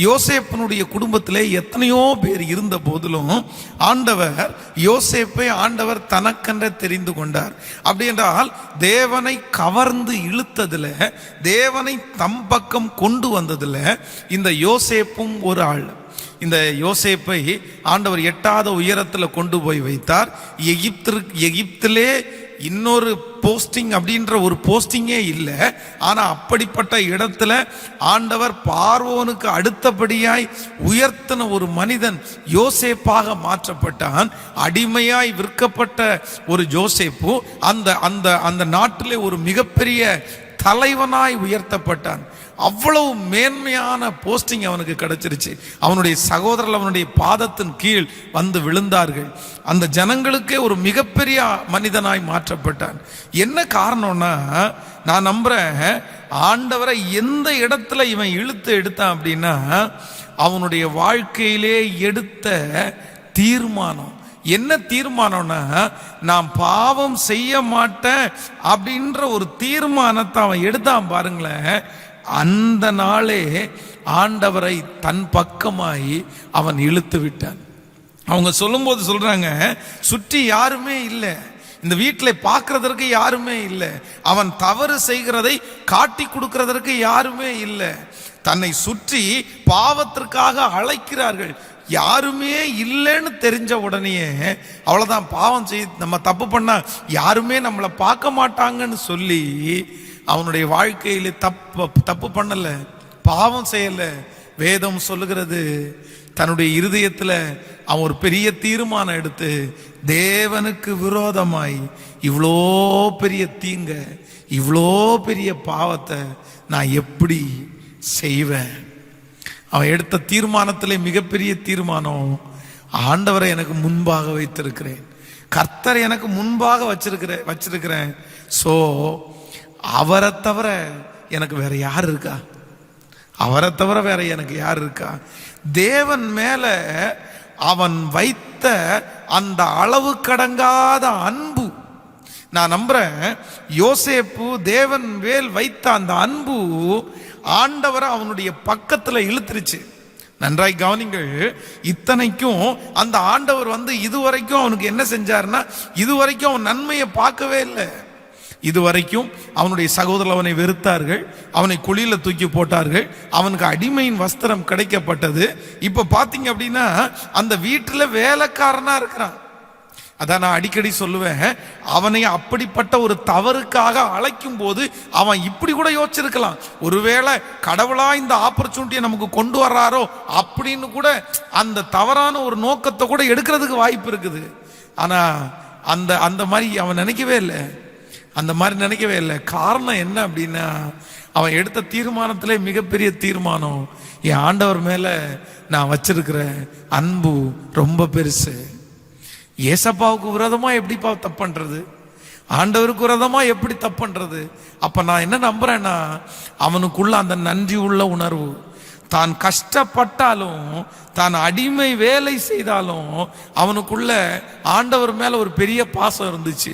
A: யோசேப்பனுடைய குடும்பத்திலே எத்தனையோ பேர் இருந்த போதிலும் யோசேப்பை ஆண்டவர் தனக்கென்ற தெரிந்து கொண்டார். அப்படி என்றால் தேவனை கவர்ந்து இழுத்ததுல, தேவனை தம் பக்கம் கொண்டு வந்ததுல இந்த யோசேப்பும் ஒரு ஆள். இந்த யோசேப்பை ஆண்டவர் எட்டாத உயரத்துல கொண்டு போய் வைத்தார். எகிப்திலே இன்னொரு போஸ்டிங் அப்படின்ற ஒரு போஸ்டிங்கே இல்லை. ஆனா அப்படிப்பட்ட இடத்துல ஆண்டவர் பார்வோனுக்கு அடுத்தபடியாய் உயர்த்தின ஒரு மனிதன் யோசேப்பாக மாற்றப்பட்டான். அடிமையாய் விற்கப்பட்ட ஒரு யோசேப்பு அந்த அந்த அந்த நாட்டிலே ஒரு மிகப்பெரிய தலைவனாய் உயர்த்தப்பட்டான். அவ்வளவு மேன்மையான போஸ்டிங் அவனுக்கு கிடைச்சிருச்சு. அவனுடைய சகோதரர்கள் அவனுடைய பாதத்தின் கீழ் வந்து விழுந்தார்கள். அந்த ஜனங்களுக்கே ஒரு மிகப்பெரிய மனிதனாய் மாற்றப்பட்டான். என்ன காரணம்னா, நான் நம்புறேன் ஆண்டவரை எந்த இடத்துல இவன் இழுத்து எடுத்தான் அப்படின்னா, அவனுடைய வாழ்க்கையிலே எடுத்த தீர்மானம். என்ன தீர்மானம்னா, நான் பாவம் செய்ய மாட்டேன் அப்படின்ற ஒரு தீர்மானத்தை அவன் எடுத்தான் பாருங்களேன். அந்த நாளே ஆண்டவரை தன் பக்கமாய் அவன் இழுத்து விட்டான். அவங்க சொல்லும்போது சொல்றாங்க, சுற்றி யாருமே இல்லை, இந்த வீட்டில் பார்க்கறதற்கு யாருமே இல்லை, அவன் தவறு செய்கிறதை காட்டி கொடுக்கிறதற்கு யாருமே இல்லை, தன்னை சுற்றி பாவத்திற்காக அழைக்கிறார்கள், யாருமே இல்லைன்னு தெரிஞ்ச உடனேயே அவ்வளவுதான், பாவம் செய் நம்ம தப்பு பண்ணா யாருமே நம்மளை பார்க்க மாட்டாங்கன்னு சொல்லி அவனுடைய வாழ்க்கையில தப்பு பண்ணல, பாவம் செய்யல. வேதம் சொல்லுகிறது, தன்னுடைய இருதயத்துல அவன் ஒரு பெரிய தீர்மானம் எடுத்து, தேவனுக்கு விரோதமாய் இவ்வளோ பெரிய தீங்க, இவ்வளோ பெரிய பாவத்தை நான் எப்படி செய்வேன்? அவன் எடுத்த தீர்மானத்திலே மிகப்பெரிய தீர்மானம், ஆண்டவரை எனக்கு முன்பாக வைத்திருக்கிறேன், கர்த்தரை எனக்கு முன்பாக வச்சிருக்கிறேன். சோ அவரை தவிர எனக்கு வேற யார் இருக்கா? அவரை தவிர வேற எனக்கு யார் இருக்கா? தேவன் மேல அவன் வைத்த அந்த அளவு கடங்காத அன்பு, நான் நம்புறேன் யோசேப்பு தேவன் மேல் வைத்த அந்த அன்பு ஆண்டவரை அவனுடைய பக்கத்துல இழுத்துருச்சு. நன்றாய் கவனிங்கள். இத்தனைக்கும் அந்த ஆண்டவர் வந்து இதுவரைக்கும் அவனுக்கு என்ன செஞ்சாருன்னா, இதுவரைக்கும் அவன் நன்மையை பார்க்கவே இல்லை. இதுவரைக்கும் அவனுடைய சகோதரர் அவனை வெறுத்தார்கள், அவனை குழியில தூக்கி போட்டார்கள், அவனுக்கு அடிமையின் வஸ்திரம் கிடைக்கப்பட்டது. இப்ப பாத்தீங்க அப்படின்னா அந்த வீட்டுல வேலைக்காரனா இருக்கிறான். அதான் நான் அடிக்கடி சொல்லுவேன், அவனை அப்படிப்பட்ட ஒரு தவறுக்காக அழைக்கும் போது அவன் இப்படி கூட யோசிச்சிருக்கலாம், ஒருவேளை கடவுளா இந்த ஆப்பர்ச்சுனிட்டியை நமக்கு கொண்டு வர்றாரோ அப்படின்னு கூட அந்த தவறான ஒரு நோக்கத்தை கூட எடுக்கிறதுக்கு வாய்ப்பு இருக்குது. ஆனா அந்த அந்த மாதிரி அவன் நினைக்கவே இல்லை, அந்த மாதிரி நினைக்கவே இல்லை. காரணம் என்ன அப்படின்னா, அவன் எடுத்த தீர்மானத்திலே மிகப்பெரிய தீர்மானம், என் ஆண்டவர் மேல நான் வச்சிருக்கிற அன்பு ரொம்ப பெருசு. ஏசப்பாவுக்கு விரோதமா எப்படிப்பா தப்பு பண்றது? ஆண்டவருக்கு விரோதமா எப்படி தப்பு பண்றது? அப்ப நான் என்ன நம்புறேன்னா, அவனுக்குள்ள அந்த நன்றி உள்ள உணர்வு, தான் கஷ்டப்பட்டாலும் தான் அடிமை வேலை செய்தாலும் அவனுக்குள்ள ஆண்டவர் மேல ஒரு பெரிய பாசம் இருந்துச்சு.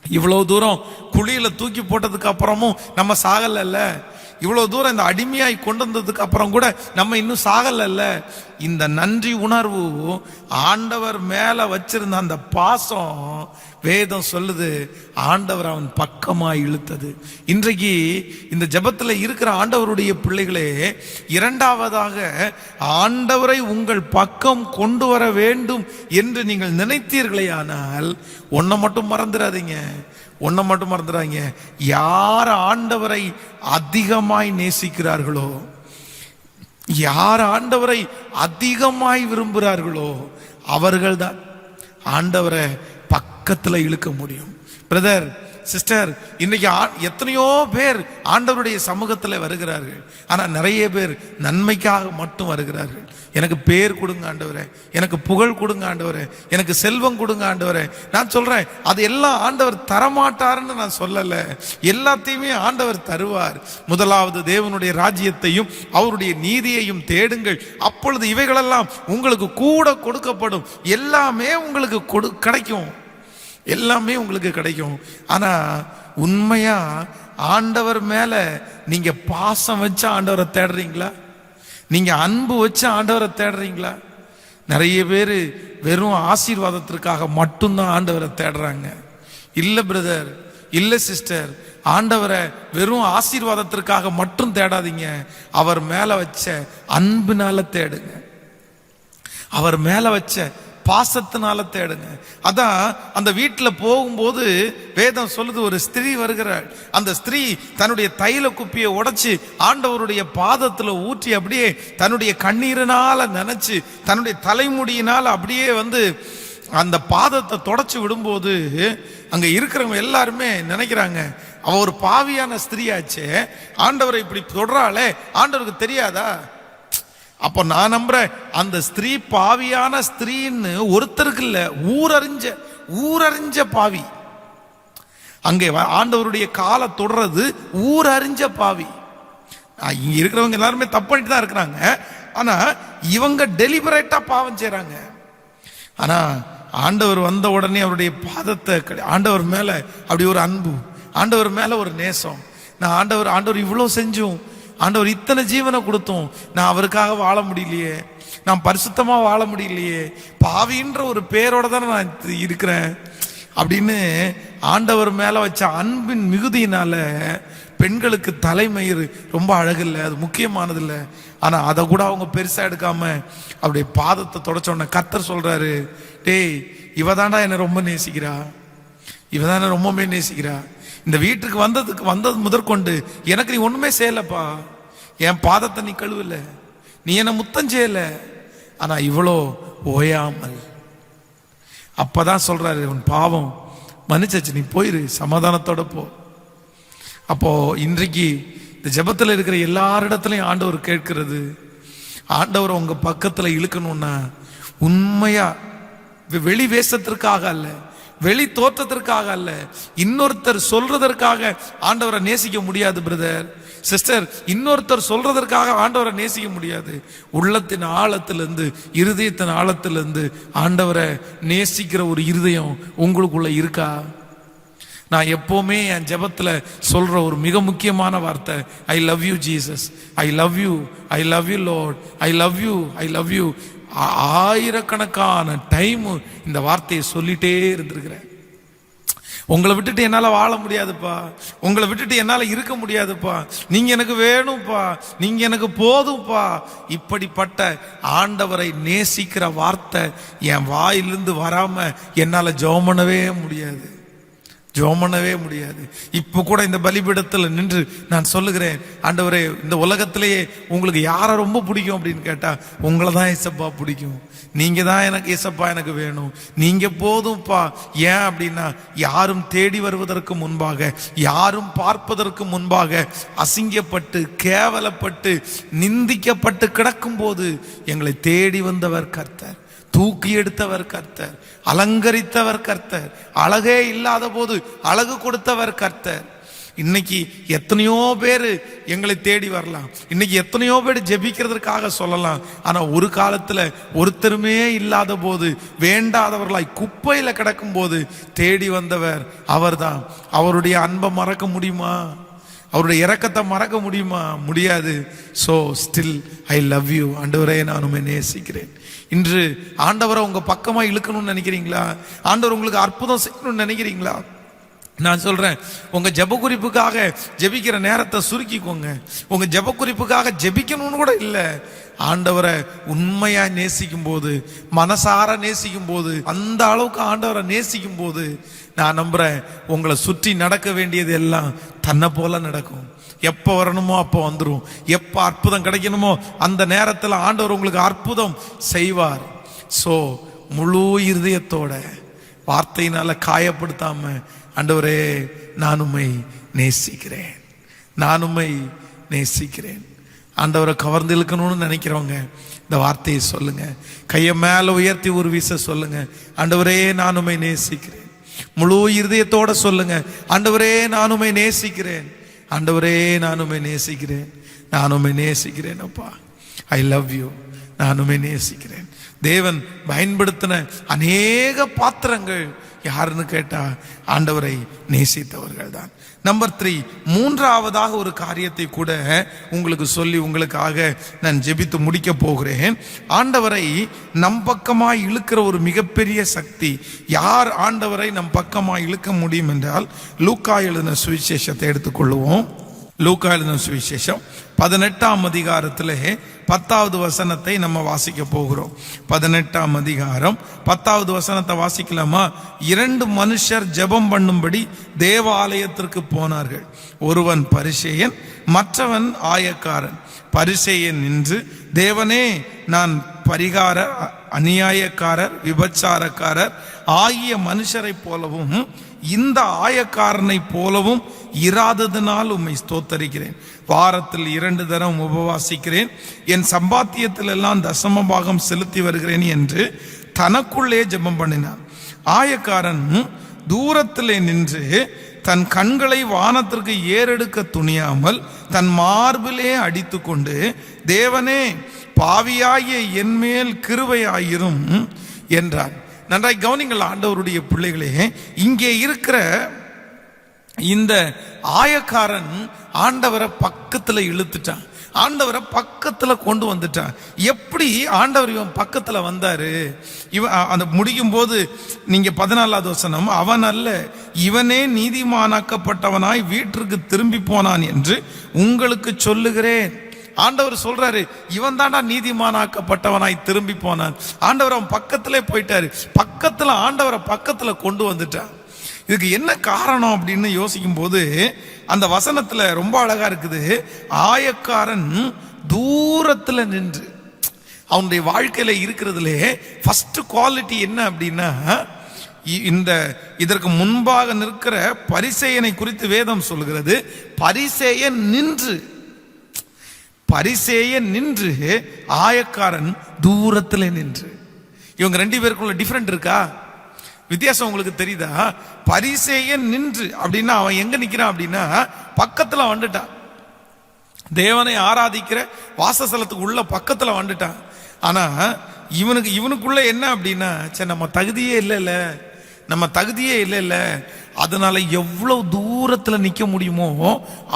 A: இவ்வளவு தூரம் குழியில தூக்கி போட்டதுக்கு அப்புறமும் நம்ம சாகல, இவ்வளவு தூரம் இந்த அடிமையாய் கொண்டு வந்ததுக்கு அப்புறம் கூட நம்ம இன்னும் சாகல. இந்த நன்றி உணர்வு, ஆண்டவர் மேல வச்சிருந்த அந்த பாசம், வேதம் சொல்லுது ஆண்டவர் அவன் பக்கமாய் இழுத்தது. இன்றைக்கு இந்த ஜெபத்தில் இருக்கிற ஆண்டவருடைய பிள்ளைகளே, இரண்டாவதாக ஆண்டவரை உங்கள் பக்கம் கொண்டு வர வேண்டும் என்று நீங்கள் நினைத்தீர்களே ஆனால் ஒன்றை மட்டும் மறந்துடாதீங்க, ஒன்றை மட்டும் மறந்துடாதீங்க. யார் ஆண்டவரை அதிகமாய் நேசிக்கிறார்களோ, யார் ஆண்டவரை அதிகமாய் விரும்புகிறார்களோ அவர்கள்தான் ஆண்டவரை பக்கத்துல இழுக்க முடியும். பிரதர், சிஸ்டர், இன்னைக்கு எத்தனையோ பேர் ஆண்டவருடைய சமூகத்தில் வருகிறார்கள். ஆனா நிறைய பேர் நன்மைக்காக மட்டும் வருகிறார்கள். எனக்கு பேர் கொடுங்க ஆண்டவரே, எனக்கு புகழ் கொடுங்க ஆண்டவரே, எனக்கு செல்வம் கொடுங்க ஆண்டவரே. நான் சொல்றேன், அது எல்லாம் ஆண்டவர் தரமாட்டாருன்னு நான் சொல்லல, எல்லாத்தையுமே ஆண்டவர் தருவார். முதலாவது தேவனுடைய ராஜ்யத்தையும் அவருடைய நீதியையும் தேடுங்கள், அப்பொழுது இவைகளெல்லாம் உங்களுக்கு கூட கொடுக்கப்படும். எல்லாமே உங்களுக்கு கிடைக்கும், எல்லாமே உங்களுக்கு கிடைக்கும். ஆனா உண்மையா ஆண்டவர் மேல நீங்க பாசம் வச்சு ஆண்டவரை தேடுறீங்களா? நீங்க அன்பு வச்சு ஆண்டவரை தேடுறீங்களா? நிறைய பேர் வெறும் ஆசீர்வாதத்திற்காக மட்டும்தான் ஆண்டவரை தேடுறாங்க. இல்ல பிரதர், இல்ல சிஸ்டர், ஆண்டவரை வெறும் ஆசீர்வாதத்திற்காக மட்டும் தேடாதீங்க, அவர் மேல வச்ச அன்புனால தேடுங்க, அவர் மேல வச்ச பாசத்தினால தேடுங்க. அதான் அந்த வீட்டில் போகும்போது வேதம் சொல்லுது, ஒரு ஸ்திரீ வருகிறாள். அந்த ஸ்திரீ தன்னுடைய தைல குப்பியை உடைச்சு ஆண்டவருடைய பாதத்தில் ஊற்றி அப்படியே தன்னுடைய கண்ணீரினால நினைச்சு தன்னுடைய தலைமுடியினால் அப்படியே வந்து அந்த பாதத்தை தொடச்சு விடும்போது அங்க இருக்கிறவங்க எல்லாருமே நினைக்கிறாங்க, அவ ஒரு பாவியான ஸ்திரீயாச்சே, ஆண்டவரை இப்படி தொடராளே, ஆண்டவருக்கு தெரியாதா? அப்போ நான் நம்புறேன், அந்த ஸ்திரீ பாவியான ஸ்திரீன்னு ஒருத்தருக்கு இல்ல, ஊரறிஞ்ச பாவி. அங்கே ஆண்டவருடைய காலை தொடர்றது ஊரறிஞ்ச பாவி. இங்க இருக்கிறவங்க எல்லாருமே தப்பு பண்ணிட்டு தான் இருக்கிறாங்க. ஆனா இவங்க டெலிபரேட்டா பாவம் செய்றாங்க. ஆனா ஆண்டவர் வந்த உடனே அவருடைய பாதத்தை, ஆண்டவர் மேல அப்படி ஒரு அன்பு, ஆண்டவர் மேல ஒரு நேசம். நான் ஆண்டவர் இவ்வளவு செஞ்சும், ஆண்டவர் இத்தனை ஜீவனை கொடுத்தோம், நான் அவருக்காக வாழ முடியலையே, நான் பரிசுத்தமா வாழ முடியலையே, பாவின்ற ஒரு பேரோட தானே நான் இருக்கிறேன் அப்படின்னு ஆண்டவர் மேல வச்ச அன்பின் மிகுதியினால பெண்களுக்கு தலைமயிறு ரொம்ப அழகில்லை, அது முக்கியமானது இல்லை. ஆனா அதை கூட அவங்க பெருசா எடுக்காம அப்படியே பாதத்தை தொடச்சோன்ன கர்த்தர் சொல்றாரு, டேய் இவதாண்டா என்னை ரொம்ப நேசிக்கிறா, இவதான ரொம்பவே நேசிக்கிறா. இந்த வீட்டுக்கு வந்தது முதற்கொண்டு எனக்கு நீ ஒண்ணுமே செய்யலப்பா, என் பாதத்தை நீ கழுவல, நீ என்ன முத்தம் செய்யல, ஆனா இவ்வளோ ஓயாமல். அப்பதான் சொல்றாரு, உன் பாவம் மன்னிச்சாச்சு, நீ போயிரு, சமாதானத்தோட போ. அப்போ இன்றைக்கு இந்த ஜெபத்தில் இருக்கிற எல்லாரிடத்துலையும் ஆண்டவர் கேட்கிறது, ஆண்டவர் உங்க பக்கத்துல இழுக்கணும்னா உண்மையா வெளி வேஷத்திற்காக அல்ல, வெளி தோற்றத்திற்காக அல்ல, இன்னொருத்தர் சொல்றதற்காக ஆண்டவரை நேசிக்க முடியாது பிரதர் சிஸ்டர். இன்னொருத்தர் சொல்றதற்காக ஆண்டவரை நேசிக்க முடியாது. உள்ளத்தின் ஆழத்திலிருந்து, இருதயத்தின் ஆழத்திலிருந்து ஆண்டவரை நேசிக்கிற ஒரு இருதயம் உங்களுக்குள்ள இருக்கா? நான் எப்பவுமே என் ஜெபத்துல சொல்ற ஒரு மிக முக்கியமான வார்த்தை, I love you Jesus, I love you, I love you Lord, I love you, I love you. ஆயிரக்கணக்கான டைம் இந்த வார்த்தையை சொல்லிட்டே இருந்திருக்கிறேன். உங்களை விட்டுட்டு என்னால வாழ முடியாதுப்பா, உங்களை விட்டுட்டு என்னால இருக்க முடியாதுப்பா, நீங்க எனக்கு வேணும்ப்பா, நீங்க எனக்கு போதும்ப்பா. இப்படிப்பட்ட ஆண்டவரை நேசிக்கிற வார்த்தை என் வாயிலிருந்து வராம என்னால ஜெபம் பண்ணவே முடியாது, ஜெபம் பண்ணவே முடியாது. இப்போ கூட இந்த பலிபீடத்தில் நின்று நான் சொல்லுகிறேன், ஆண்டவரே இந்த உலகத்திலேயே உங்களுக்கு யாரை ரொம்ப பிடிக்கும் அப்படின்னு கேட்டா உங்களை தான் ஏசப்பா பிடிக்கும், நீங்க தான் எனக்கு ஏசப்பா எனக்கு வேணும், நீங்க போதும்ப்பா. ஏன் அப்படின்னா யாரும் தேடி வருவதற்கு முன்பாக, யாரும் பார்ப்பதற்கு முன்பாக அசிங்கப்பட்டு கேவலப்பட்டு நிந்திக்கப்பட்டு கிடக்கும் போது எங்களை தேடி வந்தவர் கர்த்தர், தூக்கி எடுத்தவர் கர்த்தர், அலங்கரித்தவர் கர்த்தர், அழகே இல்லாத போது அழகு கொடுத்தவர் கர்த்தர். இன்னைக்கு எத்தனையோ பேர் எங்களை தேடி வரலாம், இன்னைக்கு எத்தனையோ பேர் ஜெபிக்கிறதுக்காக சொல்லலாம். ஆனா ஒரு காலத்துல ஒருத்தருமே இல்லாத போது, வேண்டாதவர்களாய் குப்பையில கிடக்கும் போது தேடி வந்தவர் அவர்தான். அவருடைய அன்பை மறக்க முடியுமா? அவருடைய இரக்கத்தை மறக்க முடியுமா? முடியாது. So still I love you. ஆண்டவரே நான் உம்மை நேசிக்கிறேன். இன்று ஆண்டவரை உங்க பக்கமா இழுக்கணும்னு நினைக்கிறீங்களா? ஆண்டவர் உங்களுக்கு அற்புதம் செய்யணும்னு நினைக்கிறீங்களா? நான் சொல்றேன், உங்க ஜெப குறிப்புக்காக ஜெபிக்கிற நேரத்தை சுருக்கிக்கோங்க. உங்க ஜெப குறிப்புக்காக ஜெபிக்கணும்னு கூட இல்லை, ஆண்டவரை உண்மையா நேசிக்கும் போது, மனசார நேசிக்கும் போது, அந்த அளவுக்கு ஆண்டவரை நேசிக்கும் போது நான் நம்புறேன் உங்களை சுற்றி நடக்க வேண்டியது எல்லாம் தன்னை போல நடக்கும். எப்போ வரணுமோ அப்போ வந்துடும், எப்போ அற்புதம் கிடைக்கணுமோ அந்த நேரத்தில் ஆண்டவர் உங்களுக்கு அற்புதம் செய்வார். சோ முழு இருதயத்தோட, வார்த்தையினால காயப்படுத்தாம, ஆண்டவரே நான் உம்மை நேசிக்கிறேன், நான் உம்மை நேசிக்கிறேன். ஆண்டவரை கவர்ந்து இழுக்கணும்னு நினைக்கிறவங்க இந்த வார்த்தையை சொல்லுங்க, கையை மேல உயர்த்தி ஒரு வீச சொல்லுங்க, ஆண்டவரே நான் உம்மை நேசிக்கிறேன். முழு இருதயத்தோட சொல்லுங்க, ஆண்டவரே நான் உம்மை நேசிக்கிறேன், ஆண்டவரே நான் உம்மை நேசிக்கிறேன், நான் உம்மை நேசிக்கிறேன் அப்பா, ஐ லவ் யூ, நான் உம்மை நேசிக்கிறேன். தேவன் பயன்படுத்தின அநேக பாத்திரங்கள் யாருன்னு கேட்டா ஆண்டவரை நேசித்தவர்கள் தான். நம்பர் 3, மூன்றாவதாக ஒரு காரியத்தை கூட உங்களுக்கு சொல்லி உங்களுக்காக நான் ஜெபித்து முடிக்க போகிறேன். ஆண்டவரை நம் பக்கமாய் இழுக்கிற ஒரு மிகப்பெரிய சக்தி. யார் ஆண்டவரை நம் பக்கமாய் இழுக்க முடியும் என்றால், லூக்கா எழுதின சுவிசேஷத்தை எடுத்துக்கொள்வோம். லூக்கா எழுதின சுவிசேஷம் 18ஆம் அதிகாரத்திலே 10வது வசனத்தை நம்ம வாசிக்க போகிறோம். 18ஆம் அதிகாரம் 10வது வசனத்தை வாசிக்கலாமா? 2 மனுஷர் ஜெபம் பண்ணும்படி தேவாலயத்திற்கு போனார்கள். ஒருவன் பரிசேயன், மற்றவன் ஆயக்காரன். பரிசேயன் நின்று, தேவனே நான் பரிகார அநியாயக்காரர், விபச்சாரக்காரர் ஆகிய மனுஷரை போலவும் இந்த ஆயக்காரனை போலவும் இராததினால் உம்மை ஸ்தோத்தரிக்கிறேன். வாரத்தில் 2 தரம் உபவாசிக்கிறேன், என் சம்பாத்தியத்தில் எல்லாம் தசம பாகம் செலுத்தி வருகிறேன் என்று தனக்குள்ளே ஜெபம் பண்ணினான். ஆயக்காரன் தூரத்திலே நின்று தன் கண்களை வானத்திற்கு ஏறெடுக்க துணியாமல் தன் மார்பிலே அடித்து கொண்டு, தேவனே, பாவியாகிய என்மேல் கிருபையாயிரும் என்றான். நன்றாய் கவனிங்கள் ஆண்டவருடைய பிள்ளைகளே, இங்கே இருக்கிற இந்த ஆயக்காரன் ஆண்டவரை பக்கத்துல இழுத்துட்டான், ஆண்டவரை பக்கத்துல கொண்டு வந்துட்டான். எப்படி ஆண்டவர் இவன் பக்கத்துல வந்தாரு? இவன் அந்த முடியும் போது நீங்க 14வது வசனம், அவன் அல்ல, இவனே நீதிமானாக்கப்பட்டவனாய் வீட்டிற்கு திரும்பி போனான் என்று உங்களுக்கு சொல்லுகிறேன். ஆண்டவர் சொல்றாரு, இவன் தாண்டா நீதிமானாக்கப்பட்டவனாய் திரும்பி போனான். ஆண்டவர் அவன் பக்கத்திலே போயிட்டாரு, பக்கத்துல ஆண்டவரை பக்கத்துல கொண்டு வந்துட்டான். இதுக்கு என்ன காரணம் அப்படின்னு யோசிக்கும் போது அந்த வசனத்துல ரொம்ப அழகா இருக்குது. ஆயக்காரன் தூரத்துல நின்று, அவனுடைய வாழ்க்கையில இருக்கிறதுலே ஃபர்ஸ்ட் குவாலிட்டி என்ன அப்படின்னா, இதற்கு முன்பாக நிற்கிற பரிசேயனை குறித்து வேதம் சொல்கிறது, பரிசேயன் நின்று ஆயக்காரன் தூரத்துல நின்று. இவங்க 2 பேருக்குள்ள டிஃபரெண்ட் இருக்கா? வித்தியாசம் உங்களுக்கு தெரியுதா? பரிசேயன் நின்று அப்படின்னா அவன் எங்க நிக்கிறான் அப்படின்னா பக்கத்துல வந்துட்டான், தேவனை ஆராதிக்கிற வாசஸ்தலத்துக்கு உள்ள பக்கத்துல வந்துட்டான். ஆனா இவனுக்குள்ள என்ன அப்படின்னா, சரி நம்ம தகுதியே இல்ல, அதனால எவ்வளவு தூரத்துல நிக்க முடியுமோ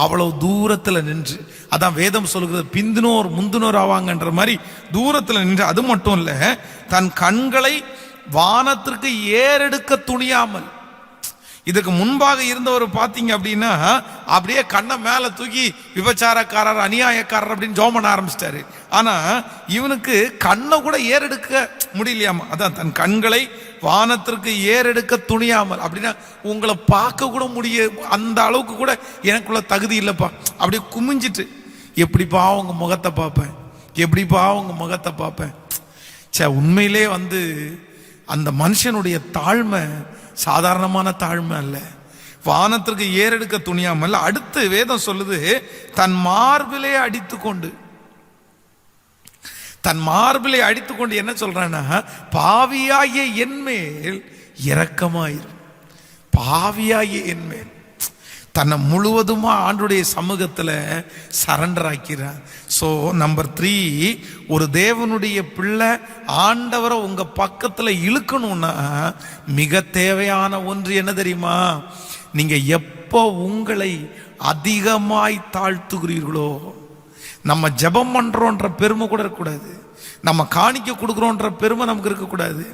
A: அவ்வளவு தூரத்துல நின்று, அதான் வேதம் சொல்கிறது, பிந்தினோர் முந்தினோர் ஆவாங்கன்ற மாதிரி தூரத்துல நின்று. அது மட்டும் இல்ல, தன் கண்களை வானத்திற்கு ஏறெடுக்க துணியாமல். இதுக்கு முன்பாக இருந்தவர் பாத்தீங்க அப்படின்னா அப்படியே கண்ணை மேல தூக்கி விபச்சாரக்காரர், அநியாயக்காரர் அப்படின்னு ஜெபம் பண்ண ஆரம்பிச்சிட்டாரு. ஆனா இவனுக்கு கண்ணை கூட ஏறெடுக்க முடியலையாமா. அதான் தன் கண்களை வானத்திற்கு ஏறெடுக்க துணியாமல். அப்படின்னா உங்களை பார்க்க கூட அந்த அளவுக்கு கூட எனக்குள்ள தகுதி இல்லப்பா. அப்படியே குமிஞ்சிட்டு, எப்படிப்பா உங்க முகத்தை பார்ப்பேன். உண்மையிலே அந்த மனுஷனுடைய தாழ்மை சாதாரணமான தாழ்மை அல்ல. வானத்திற்கு ஏறெடுக்க துணியாமல், அடுத்து வேதம் சொல்லுது, தன் மார்பிலே அடித்துக்கொண்டு என்ன சொல்றான்னா, பாவியாகிய என்மேல் இரக்கமாயிரும். பாவியாகிய என்மேல் தன்னை முழுவதுமா ஆண்டுடைய சமூகத்துல சரண்டர் ஆக்கிறார். ஸோ நம்பர் 3, ஒரு தேவனுடைய பிள்ளை ஆண்டவரை உங்க பக்கத்துல இழுக்கணும்னா மிக தேவையான ஒன்று என்ன தெரியுமா? நீங்க எப்போ உங்களை அதிகமாய் தாழ்த்துகிறீர்களோ, நம்ம ஜெபம் பண்றோன்ற பெருமை கூட இருக்கக்கூடாது, நம்ம காணிக்க கொடுக்குறோன்ற பெருமை நமக்கு இருக்கக்கூடாது,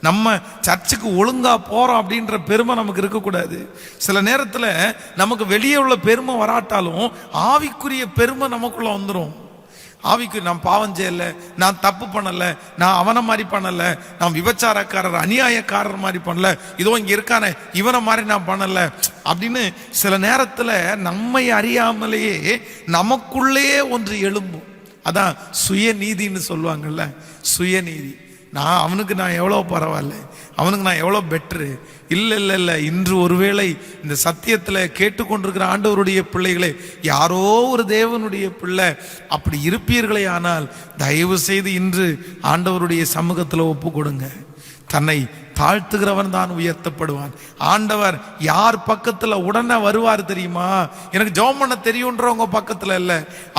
A: நம்ம சர்ச்சுக்கு ஒழுங்கா போறோம் அப்படின்ற பெருமை நமக்கு இருக்கக்கூடாது. சில நேரத்தில் நமக்கு வெளியே உள்ள பெருமை வராட்டாலும் ஆவிக்குரிய பெருமை நமக்குள்ள வந்துடும். ஆவிக்கு நான் பாவம் செய்யல, நான் தப்பு பண்ணல, நான் அவனை மாதிரி பண்ணல, நான் விபச்சாரக்காரர் அநியாயக்காரர் மாதிரி பண்ணல, இதோ இங்க இருக்கானே இவனை மாதிரி நான் பண்ணல அப்படின்னு சில நேரத்தில் நம்மை அறியாமலேயே நமக்குள்ளேயே ஒன்று எழும்பும். அதான் சுயநீதின்னு சொல்லுவாங்கல்ல, சுயநீதி. அவனுக்கு நான் எவ்வளோ பரவாயில்ல, அவனுக்கு நான் எவ்வளோ பெட்ரு. இல்லை, இன்று ஒருவேளை இந்த சத்தியத்தில் கேட்டுக்கொண்டிருக்கிற ஆண்டவருடைய பிள்ளைகளே, யாரோ ஒரு தேவனுடைய பிள்ளை அப்படி இருப்பீர்களே ஆனால் தயவு செய்து இன்று ஆண்டவருடைய சமூகத்தில் ஒப்பு கொடுங்க. தன்னை தாழ்த்துகிறவன் தான் உயர்த்தப்படுவான். ஆண்டவர் யார் பக்கத்துல உடனே வருவார் தெரியுமா? எனக்கு ஜெபம் பண்ண தெரியுன்றவங்க பக்கத்துல இல்ல,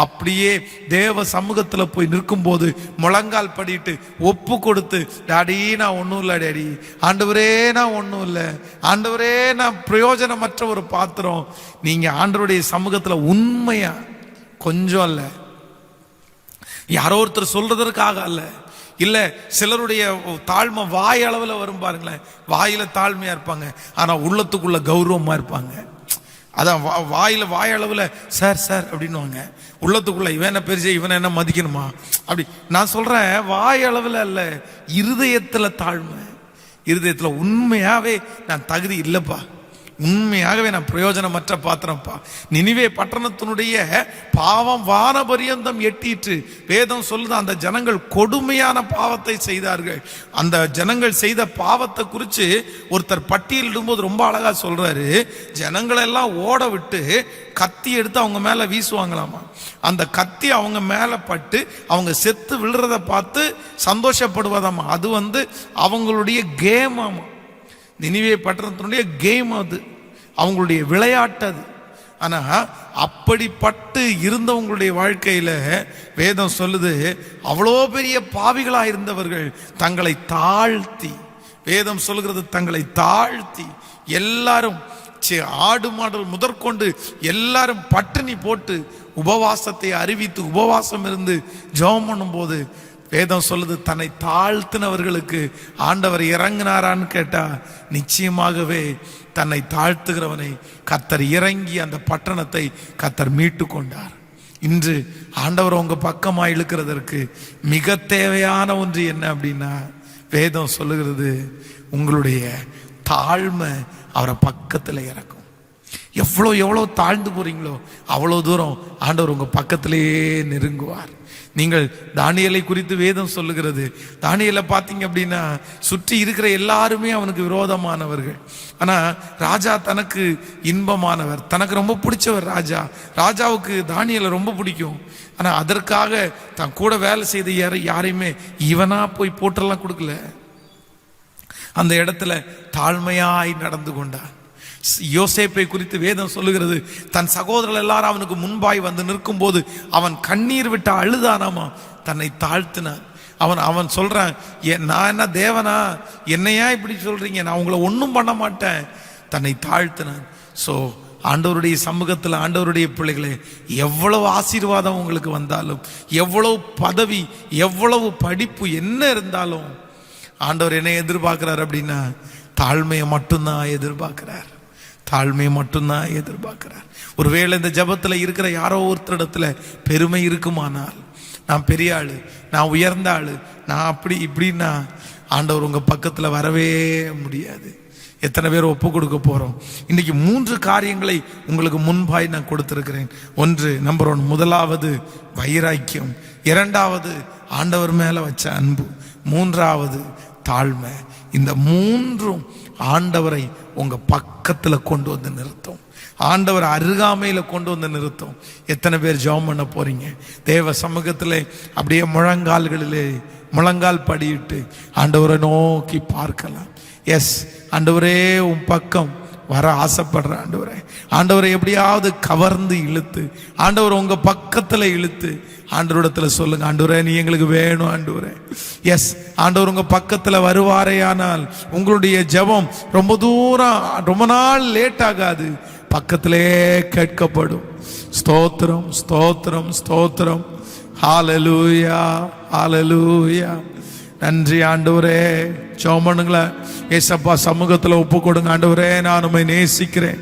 A: அப்படியே தேவ சமூகத்துல போய் நிற்கும் போது முழங்கால் படிட்டு ஒப்பு கொடுத்து, டாடி நான் ஒன்றும் இல்லை, டாடி ஆண்டவரே நான் ஒன்றும் இல்லை, ஆண்டவரே நான் பிரயோஜனமற்ற ஒரு பாத்திரம். நீங்க ஆண்டவருடைய சமூகத்துல உண்மையா, கொஞ்சம் அல்ல, யாரோ ஒருத்தர் சொல்றதற்காக அல்ல, இல்ல சிலருடைய தாழ்மை வாய் அளவுல வரும் பாருங்களேன், வாயில தாழ்மையா இருப்பாங்க ஆனா உள்ளத்துக்குள்ள கௌரவமா இருப்பாங்க. அதான் வாய் அளவுல சார் சார் அப்படின்னுவாங்க, உள்ளத்துக்குள்ள இவன் என்ன பெருசு, இவனை என்ன மதிக்கணுமா அப்படி. நான் சொல்றேன் வாய் அளவுல அல்ல, இருதயத்துல தாழ்மை, இருதயத்துல உண்மையாவே நான் தகுதி இல்லப்பா, உண்மையாகவே நான் பிரயோஜனமற்ற பாத்திரம்ப்பா. நினிவே பட்டணத்தினுடைய பாவம் வானபரியந்தம் எட்டிற்று. வேதம் சொல்லுது, அந்த ஜனங்கள் கொடுமையான பாவத்தை செய்தார்கள். அந்த ஜனங்கள் செய்த பாவத்தை குறித்து ஒருத்தர் பட்டியலிடும்போது ரொம்ப அழகா சொல்றாரு. ஜனங்களெல்லாம் ஓட விட்டு கத்தி எடுத்து அவங்க மேல வீசுவாங்களாமா. அந்த கத்தி அவங்க மேல பட்டு அவங்க செத்து விழுறத பார்த்து சந்தோஷப்படுவதாமா. அது அவங்களுடைய கேம் ஆமா. நினிவே பட்டணத்தினுடைய கேம் அது, அவங்களுடைய விளையாட்டு அது. ஆனா அப்படிப்பட்டு இருந்தவங்களுடைய வாழ்க்கையில வேதம் சொல்லுது, அவ்வளோ பெரிய பாவிகளா இருந்தவர்கள் தங்களை தாழ்த்தி, வேதம் சொல்லுகிறது தங்களை தாழ்த்தி, எல்லாரும் ஆடு மாடல் முதற்கொண்டு எல்லாரும் பட்டினி போட்டு உபவாசத்தை அறிவித்து உபவாசம் இருந்து ஜெபம் பண்ணும் போது வேதம் சொல்லுது, தன்னை தாழ்த்தினவர்களுக்கு ஆண்டவர் இறங்கினாரான்னு கேட்டா நிச்சயமாகவே தன்னை தாழ்த்துகிறவனை கர்த்தர் இறங்கி அந்த பட்டணத்தை கர்த்தர் மீட்டு கொண்டார். இன்று ஆண்டவர் உங்க பக்கமா இழுக்கிறதற்கு மிக தேவையான ஒன்று என்ன அப்படின்னா, வேதம் சொல்லுகிறது உங்களுடைய தாழ்மை அவரை பக்கத்தில் இறக்கும். எவ்வளோ தாழ்ந்து போறீங்களோ அவ்வளோ தூரம் ஆண்டவர் உங்க பக்கத்திலேயே நெருங்குவார். நீங்கள் தானியேலை குறித்து வேதம் சொல்லுகிறது. தானியேலை பார்த்தீங்க அப்படின்னா சுற்றி இருக்கிற எல்லாருமே அவனுக்கு விரோதமானவர்கள். ஆனா ராஜா தனக்கு இன்பமானவர், தனக்கு ரொம்ப பிடிச்சவர். ராஜாவுக்கு தானியேலை ரொம்ப பிடிக்கும். ஆனா அதற்காக தான் கூட வேலை செய்த யாரையுமே இவனா போய் போட்டெல்லாம் கொடுக்கல. அந்த இடத்துல தாழ்மையாய் நடந்து கொண்டான். யோசேப்பை குறித்து வேதம் சொல்லுகிறது, தன் சகோதரர்கள் எல்லாரும் அவனுக்கு முன்பாய் வந்து நிற்கும் போது அவன் கண்ணீர் விட்டு அழுதானாமா, தன்னை தாழ்த்தினான். அவன் சொல்றான், நான் என்ன தேவனா, என்னையா இப்படி சொல்றீங்க, நான் உங்களை ஒன்றும் பண்ண மாட்டேன். தன்னை தாழ்த்தினான். ஸோ ஆண்டவருடைய சமூகத்தில் ஆண்டவருடைய பிள்ளைகளே, எவ்வளவு ஆசீர்வாதம் உங்களுக்கு வந்தாலும், எவ்வளவு பதவி, எவ்வளவு படிப்பு என்ன இருந்தாலும் ஆண்டவர் என்ன எதிர்பார்க்கிறார் அப்படின்னா தாழ்மையை மட்டும்தான் எதிர்பார்க்கிறார். தாழ்மையை மட்டும்தான் எதிர்பார்க்கிறார். ஒருவேளை இந்த ஜபத்தில் இருக்கிற யாரோ ஒருத்தரிடத்துல பெருமை இருக்குமானால், நான் பெரிய ஆளு, நான் உயர்ந்த ஆளு, நான் அப்படி இப்படின்னா ஆண்டவர் உங்க பக்கத்தில் வரவே முடியாது. எத்தனை பேர் ஒப்பு கொடுக்க போறோம்? இன்னைக்கு 3 காரியங்களை உங்களுக்கு முன்பாய் நான் கொடுத்திருக்கிறேன். நம்பர் 1 முதலாவது வைராக்கியம், 2வது ஆண்டவர் மேல வச்ச அன்பு, 3வது தாழ்மை. இந்த 3ம் ஆண்டவரை உங்க பக்கத்துல கொண்டு வந்து நிறுத்தும். ஆண்டவர் அருகாமையில கொண்டு வந்து நிறுத்தும். எத்தனை பேர் ஜெபம் பண்ண போறீங்க? தேவ சமூகத்தில் அப்படியே முழங்கால் படியிட்டு ஆண்டவரை நோக்கி பார்க்கலாம். எஸ் ஆண்டவரே, உன் பக்கம் வர ஆசைப்படுற ஆண்டவரே, ஆண்டவரை எப்படியாவது கவர்ந்து இழுத்து, ஆண்டவர் உங்க பக்கத்துல இழுத்து ஆண்டவரிடத்துல சொல்லுங்க, ஆண்டவரே நீ எங்களுக்கு வேணும் ஆண்டவரே. எஸ், ஆண்டவர் உங்க பக்கத்துல வருவாரேயானால் உங்களுடைய ஜெபம் ரொம்ப தூரம், ரொம்ப நாள் லேட் ஆகாது, பக்கத்திலே கேட்கப்படும். ஸ்தோத்திரம், ஸ்தோத்திரம், ஸ்தோத்திரம். ஹல்லேலூயா, ஹல்லேலூயா. நன்றி ஆண்டவரே. ஜெபம் பண்ணுங்களேன். ஏசப்பா சமூகத்தில் ஒப்பு கொடுங்க. ஆண்டவரே, நான் உம்மை நேசிக்கிறேன்.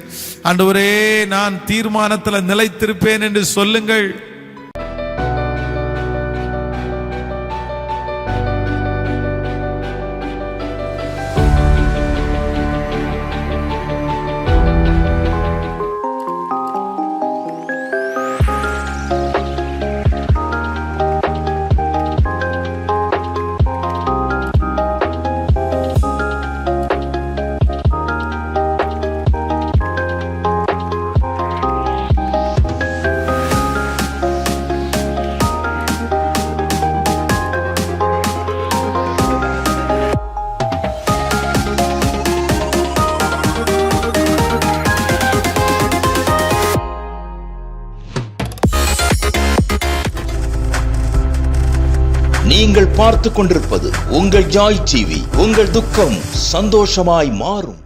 A: ஆண்டவரே, நான் தீர்மானத்தில் நிலைத்திருப்பேன் என்று சொல்லுங்கள்.
B: நீங்கள் பார்த்துக் கொண்டிருப்பது உங்கள் ஜாய் டிவி. உங்கள் துக்கம் சந்தோஷமாய் மாறும்.